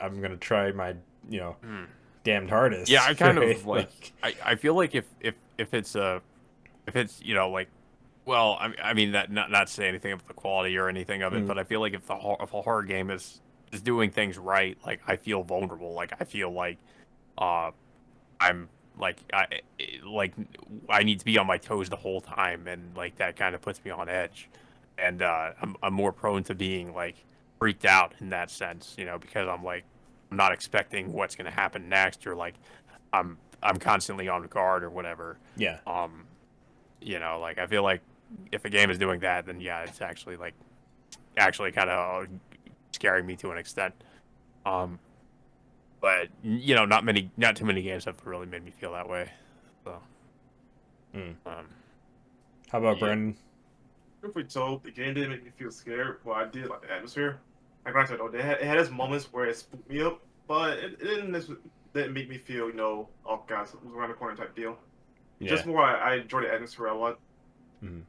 I'm gonna try my, you know, hmm. damned hardest. Yeah, I kind Right? of like. I feel like if it's if it's like, well, I mean that not to say anything of the quality or anything of it, Mm, but I feel like if a horror game is doing things right, like I feel vulnerable, like I feel like uh I'm like like I need to be on my toes the whole time, and like that kind of puts me on edge, and I'm more prone to being like freaked out in that sense, because I'm not expecting what's going to happen next, or like I'm constantly on guard or whatever. yeah. Um, like I feel like if a game is doing that, then yeah, it's actually kind of scaring me to an extent. Um, but not too many games have really made me feel that way. So, Mm. um, How about Yeah. Brandon? Truth be told, the game didn't make me feel scared. Well, I did like the atmosphere. Like I said, though, it had its moments where it spooked me up, but it didn't make me feel, oh god, it was around the corner type deal. Yeah. Just more, I enjoy the atmosphere a lot. Mm.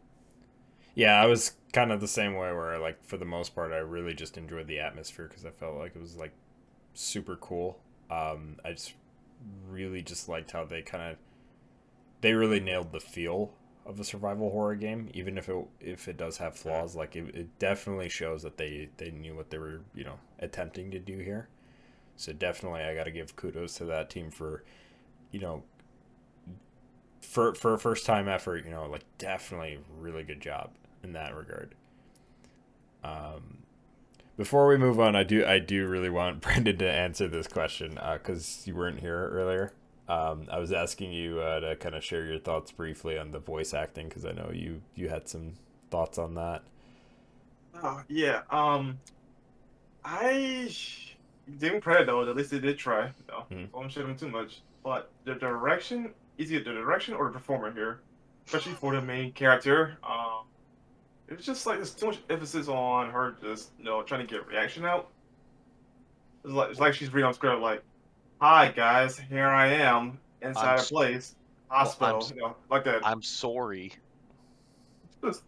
Yeah, I was kind of the same way where like for the most part I really just enjoyed the atmosphere because I felt like it was like super cool. I just really just liked how they really nailed the feel of a survival horror game, even if it does have flaws. Like it definitely shows that they knew what they were attempting to do here. So definitely I got to give kudos to that team for you know for a first time effort. Like definitely really good job in that regard. Um, Before we move on, I do really want Brendan to answer this question because you weren't here earlier. I was asking you to kind of share your thoughts briefly on the voice acting because I know you had some thoughts on that. Oh, yeah. I give them credit though. At least they did try. Mm. I won't shit them too much. But the direction, is it the direction or the performer here, especially for the main character? It's just like there's too much emphasis on her just trying to get reaction out. It's like she's reading on script like, "Hi guys, here I am I'm inside a s- place, well, hospital," like that. I'm sorry. Just,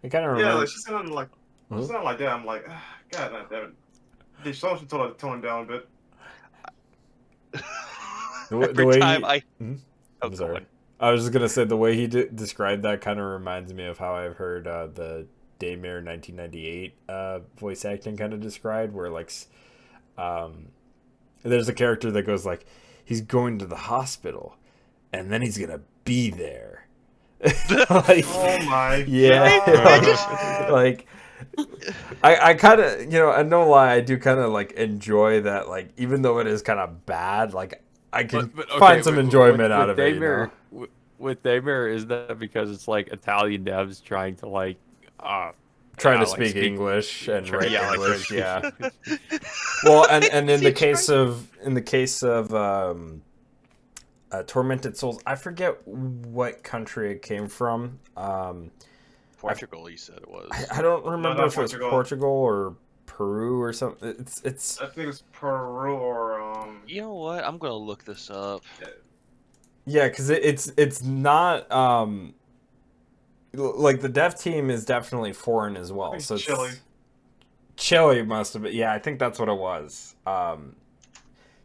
I kind of yeah, remember. like she's sounding like Mhm. that. I'm like, God damn it. Someone should tone it down a bit. The Every way time he. I Mhm. oh I'm go sorry. on. I was just gonna say the way he described that kind of reminds me of how I've heard the Daymare 1998 voice acting kind of described, where like um, there's a character that goes like, he's going to the hospital, and then he's gonna be there. Like, Oh my yeah, god. like I kind of I no lie, I do kind of like enjoy that. Like even though it is kind of bad, like I can but find okay, some enjoyment out with of it. Daymare, with Daymare, is that because it's like Italian devs trying to uh Trying to like speak English and write yeah, like trying to English, speak yeah. English. Well, and in Is he the case of Tormented Souls, I forget what country it came from. Portugal, you said it was. I don't No, remember not if it was Portugal. Portugal or Peru or something. It's I think it's Peru or You know what? I'm gonna look this up. yeah, because it's not like the dev team is definitely foreign as I well. think So it's Chile. Chile must have been. Yeah, I think that's what it was.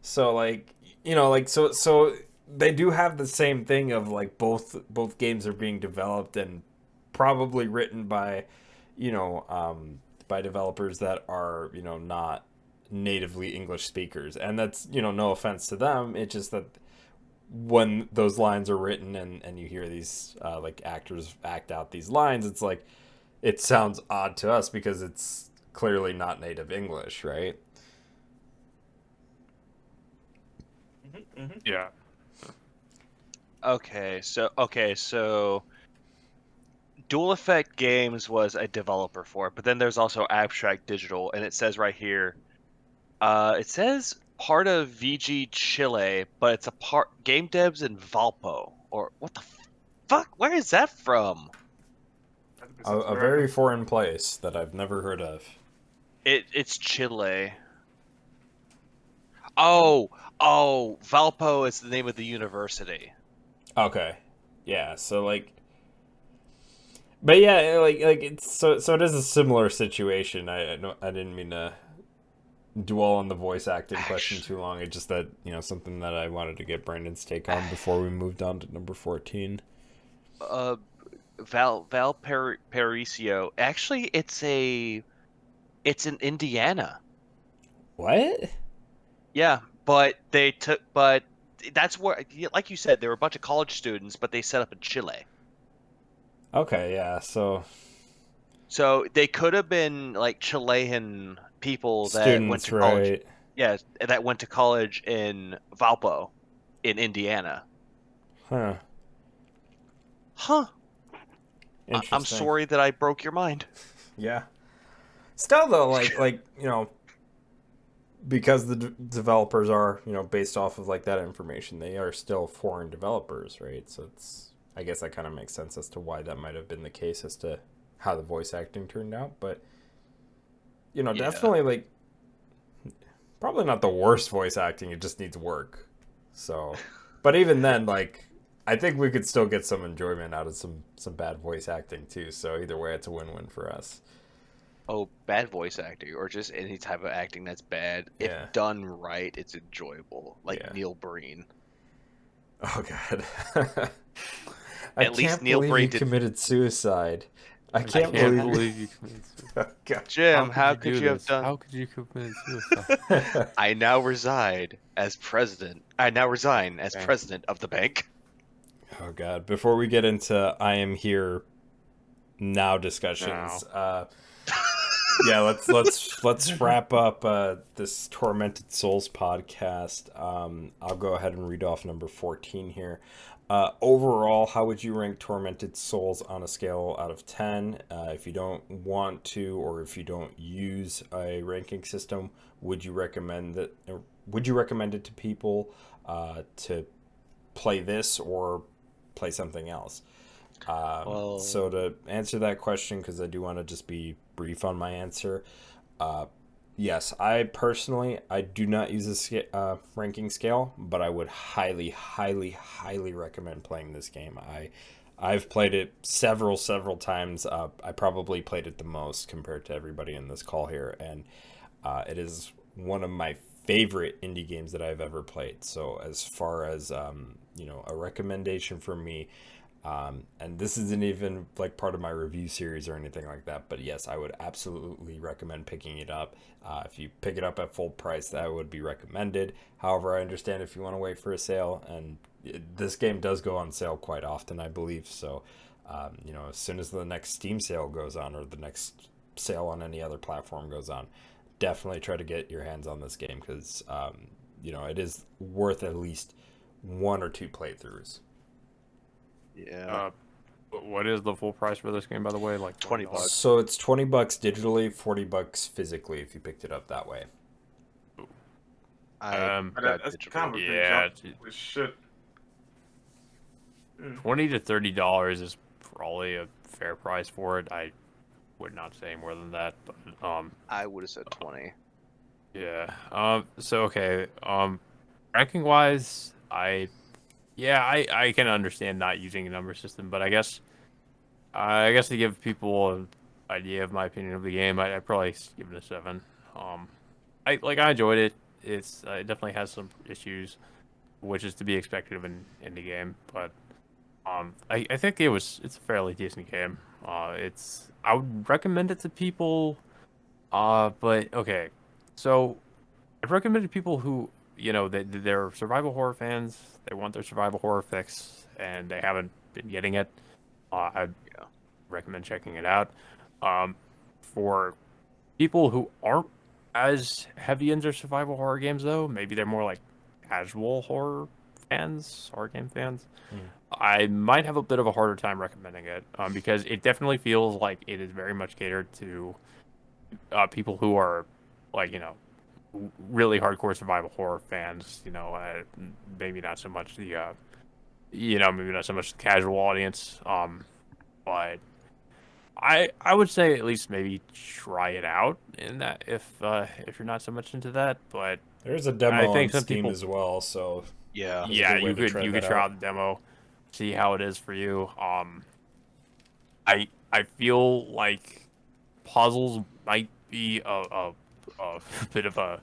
So like like so they do have the same thing of like both games are being developed and probably written by by developers that are not natively English speakers, and that's, you know, no offense to them. It's just that when those lines are written and you hear these like actors act out these lines, it's like it sounds odd to us because it's clearly not native English, right? Yeah. Okay, so Dual Effect Games was a developer for it, but then there's also Abstract Digital, and it says right here, it says part of VG Chile, but it's a part game devs in Valpo, or what the fuck? Where is that from? A very foreign place that I've never heard of. It's Chile. Oh, Valpo is the name of the university. Okay, yeah. So like, but yeah, like it's so it is a similar situation. I didn't mean to dwell on the voice acting question too long. It's just that, you know, something that I wanted to get Brandon's take on before we moved on to number 14. Valparaiso. Actually, it's in Indiana. What? Yeah, but that's where, like you said, there were a bunch of college students, but they set up in Chile. Okay, yeah. So they could have been like Chilean people that went students, to college. right? Yeah, that went to college in Valpo, in Indiana. Huh. Huh. Interesting. I'm sorry that I broke your mind. Yeah. Still though, like you know, because the developers are, you know, based off of like that information, they are still foreign developers, right? So it's, I guess that kind of makes sense as to why that might have been the case as to how the voice acting turned out. But, you know, definitely like probably not the worst voice acting. It just needs work. So, but even then, like, I think we could still get some enjoyment out of some bad voice acting too. So either way, it's a win-win for us. Oh, bad voice acting, or just any type of acting that's bad. Yeah. If done right, it's enjoyable. Like Neil Breen. Oh God. At least Neil Breen committed suicide. I can't believe you committed suicide. Oh, God. Jim, how could you have done? How could you commit suicide? I now reside as president. I now resign as president of the bank. Oh God. Before we get into I am here now discussions, yeah, let's wrap up this Tormented Souls podcast. I'll go ahead and read off number 14 here. Overall, how would you rank Tormented Souls on a scale out of 10? If you don't want to, or if you don't use a ranking system, would you recommend that? Would you recommend it to people to play this or play something else? So to answer that question, because I do want to just be brief on my answer, yes, I do not use a ranking scale, but I would highly recommend playing this game. I've played it several times. I probably played it the most compared to everybody in this call here, and it is one of my favorite indie games that I've ever played. So as far as you know, a recommendation from me, and this isn't even like part of my review series or anything like that, but yes, I would absolutely recommend picking it up. If you pick it up at full price, that would be recommended. However, I understand if you want to wait for a sale, and this game does go on sale quite often, I believe. So, you know, as soon as the next Steam sale goes on, or the next sale on any other platform goes on, definitely try to get your hands on this game, because, you know, it is worth at least 1 or 2 playthroughs. Yeah. What is the full price for this game, by the way? Like $20. So it's $20 digitally, $40 physically if you picked it up that way. That's kind of a big jump. Holy shit. $20 to $30 is probably a fair price for it. I would not say more than that, but I would have said 20. Yeah. So okay. Ranking wise, I can understand not using a number system, but I guess to give people an idea of my opinion of the game, I'd probably give it a 7. I enjoyed it. It definitely has some issues, which is to be expected of an indie game, but I think it's a fairly decent game. I would recommend it to people, but okay. So I'd recommend to people who, they're survival horror fans, they want their survival horror fix, and they haven't been getting it. I'd recommend checking it out. For people who aren't as heavy into survival horror games, though, maybe they're more like casual horror fans, horror game fans. I might have a bit of a harder time recommending it because it definitely feels like it is very much catered to people who are like, really hardcore survival horror fans. Maybe not so much maybe not so much the casual audience. But I would say at least maybe try it out in that if you're not so much into that. But There's a demo I think on some Steam people, as well, so Yeah. That's a good way you to could try you that could try out. out the demo, see how it is for you. I feel like puzzles might be a bit of a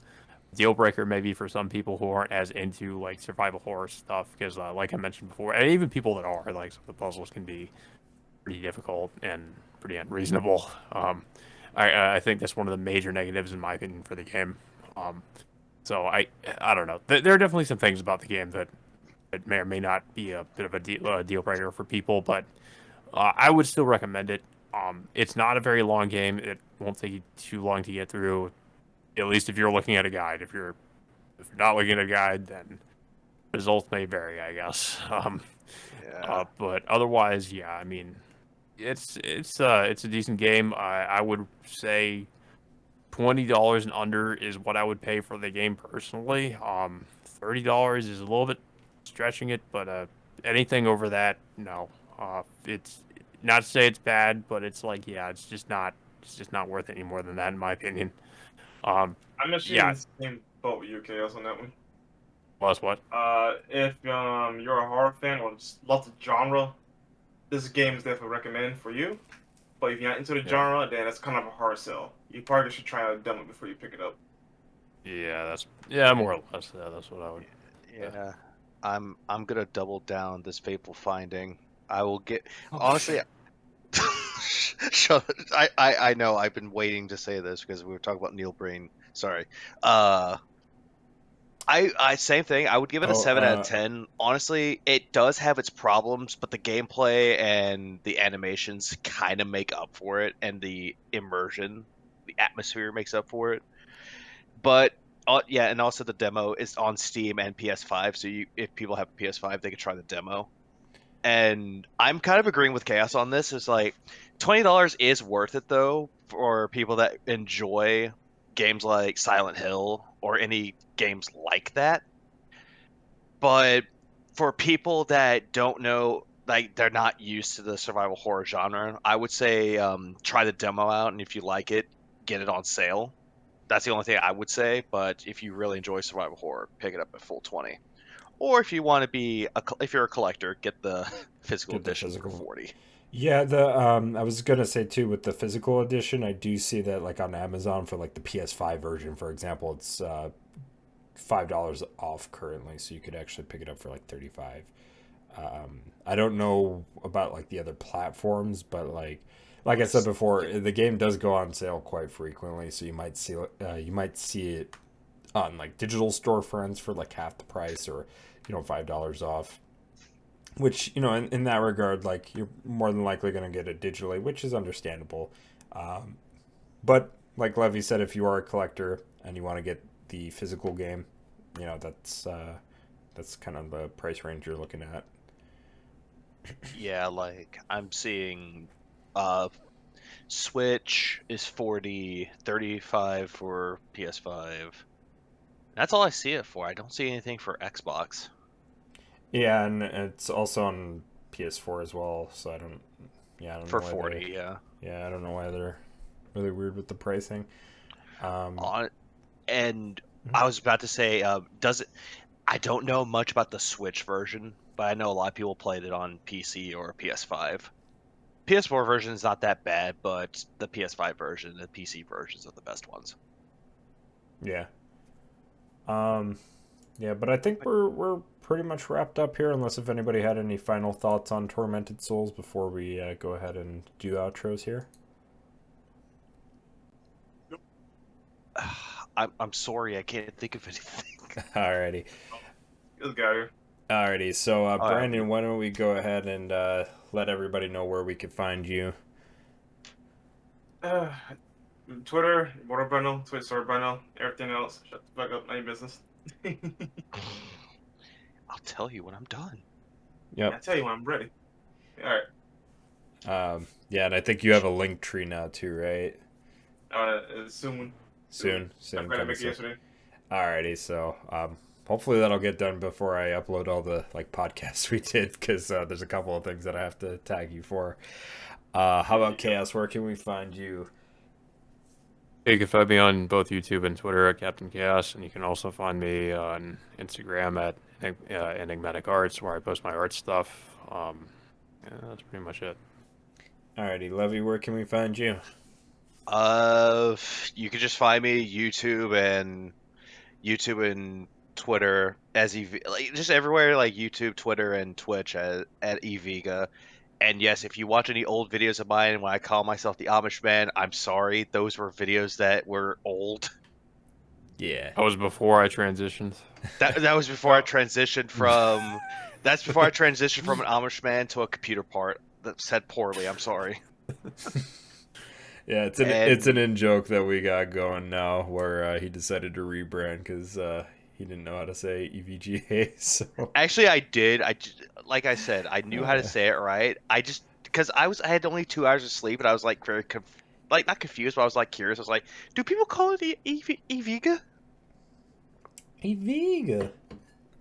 deal breaker maybe for some people who aren't as into like survival horror stuff because like I mentioned before, and even people that are, like, some of the puzzles can be pretty difficult and pretty unreasonable. I think that's one of the major negatives in my opinion for the game. So I don't know. There are definitely some things about the game that may or may not be a bit of a deal breaker for people, but I would still recommend it. It's not a very long game. It won't take you too long to get through. At least if you're looking at a guide. If you're not looking at a guide, then results may vary, I guess. But otherwise, yeah. I mean, it's a decent game. I would say $20 and under is what I would pay for the game personally. $30 is a little bit stretching it, but anything over that, no. It's not to say it's bad, but it's like, yeah, it's just not worth it any more than that in my opinion. I'm actually in Yeah. the same boat with you, Chaos, on that one. Plus what? If you're a horror fan or just love the genre, this game is definitely recommended for you. But if you're not into the genre, then it's kind of a hard sell. You probably should try out a demo before you pick it up. Yeah, more or less. Yeah, that's what I would. Yeah. I'm gonna double down this fateful finding. I will get honestly. I know I've been waiting to say this because we were talking about Neil Breen. Sorry. I same thing. I would give it a 7 out of 10. Honestly, it does have its problems, but the gameplay and the animations kind of make up for it, and the immersion, the atmosphere makes up for it. But yeah, and also the demo is on Steam and PS5, so if people have a PS5, they can try the demo. And I'm kind of agreeing with Chaos on this. Is like $20 is worth it though for people that enjoy games like Silent Hill or any games like that. But for people that don't know, like they're not used to the survival horror genre, I would say try the demo out, and if you like it, get it on sale. That's the only thing I would say. But if you really enjoy survival horror, pick it up at full 20. Or if you want to be if you're a collector, get the physical edition for 40. Yeah, I was gonna say too, with the physical edition, I do see that like on Amazon for like the PS5 version, for example, it's $5 off currently, so you could actually pick it up for like 35. I don't know about like the other platforms, but like I said before, the game does go on sale quite frequently, so you might see it on like digital storefronts for like half the price, or $5 off. Which, in that regard, like, you're more than likely going to get it digitally, which is understandable. But like Levy said, if you are a collector and you want to get the physical game, that's kind of the price range you're looking at. Yeah, like I'm seeing Switch is 40, 35 for PS5. That's all I see it for. I don't see anything for Xbox. Yeah, and it's also on PS4 as well, so I don't For know why 40, yeah. Yeah, I don't know why they're really weird with the pricing. And I was about to say, I don't know much about the Switch version, but I know a lot of people played it on PC or PS5. PS4 version is not that bad, but the PS5 version, the PC versions are the best ones. Yeah. Yeah, but I think we're pretty much wrapped up here, unless if anybody had any final thoughts on Tormented Souls before we go ahead and do outros here. I'm sorry, I can't think of anything. Alrighty. This guy here. Alrighty. So, yeah. Brandon, why don't we go ahead and let everybody know where we could find you? Twitter, SirBrandel, Twitter, SirBrandel, everything else. Shut the fuck up, not your business. I'll tell you when I'm done. Yep. I tell you when I'm ready. All right. Yeah, and I think you have a link tree now too, right? Soon. Soon I'm gonna coming make it soon. yesterday. Alrighty, so hopefully that'll get done before I upload all the like podcasts we did, because there's a couple of things that I have to tag you for. How about Chaos? Where can we find you? You can find me on both YouTube and Twitter at KaptainKaos, and you can also find me on Instagram at Enigmatic Arts, where I post my art stuff. Yeah, that's pretty much it. Alrighty, Levy, where can we find you? You can just find me YouTube and Twitter as like just everywhere, like YouTube, Twitter, and Twitch at Iveega. And yes, if you watch any old videos of mine when I call myself the Amish Man, I'm sorry. Those were videos that were old. Yeah. That was before I transitioned. That was before I transitioned from. That's before I transitioned from an Amish man to a computer part that said poorly. I'm sorry. Yeah, it's an in joke that we got going now, where he decided to rebrand because he didn't know how to say EVGA. So Actually, I did. Like I said, I knew how to say it right. I just because I had only 2 hours of sleep, and I was like very like not confused, but I was like curious. I was like, do people call it Iveega? Iveega.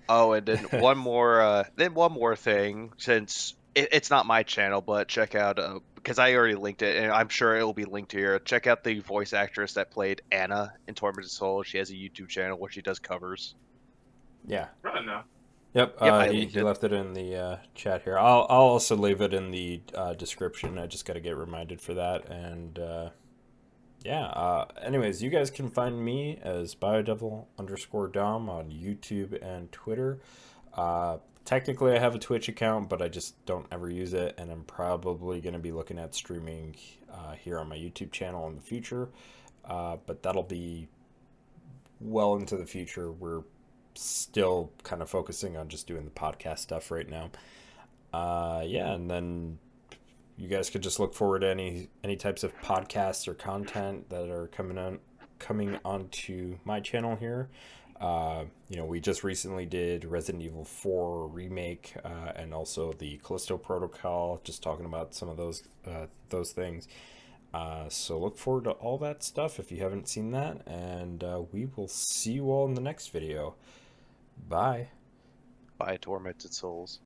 Oh, and then one more thing, since it's not my channel, but check out because I already linked it, and I'm sure it will be linked here. Check out the voice actress that played Anna in Tormented Souls. She has a YouTube channel where she does covers. Yeah. Right now. Yep. Yep, I He linked it. left it in the chat here. I'll also leave it in the description. I just got to get reminded for that. And yeah. Anyways, you guys can find me as BioDevil_Dom on YouTube and Twitter. Technically, I have a Twitch account, but I just don't ever use it, and I'm probably going to be looking at streaming here on my YouTube channel in the future. But that'll be well into the future. We're still kind of focusing on just doing the podcast stuff right now. Yeah, and then you guys could just look forward to any types of podcasts or content that are coming onto my channel here. We just recently did Resident Evil 4 remake, and also the Callisto Protocol, just talking about some of those things. So look forward to all that stuff if you haven't seen that, and we will see you all in the next video. Bye. By Tormented Souls.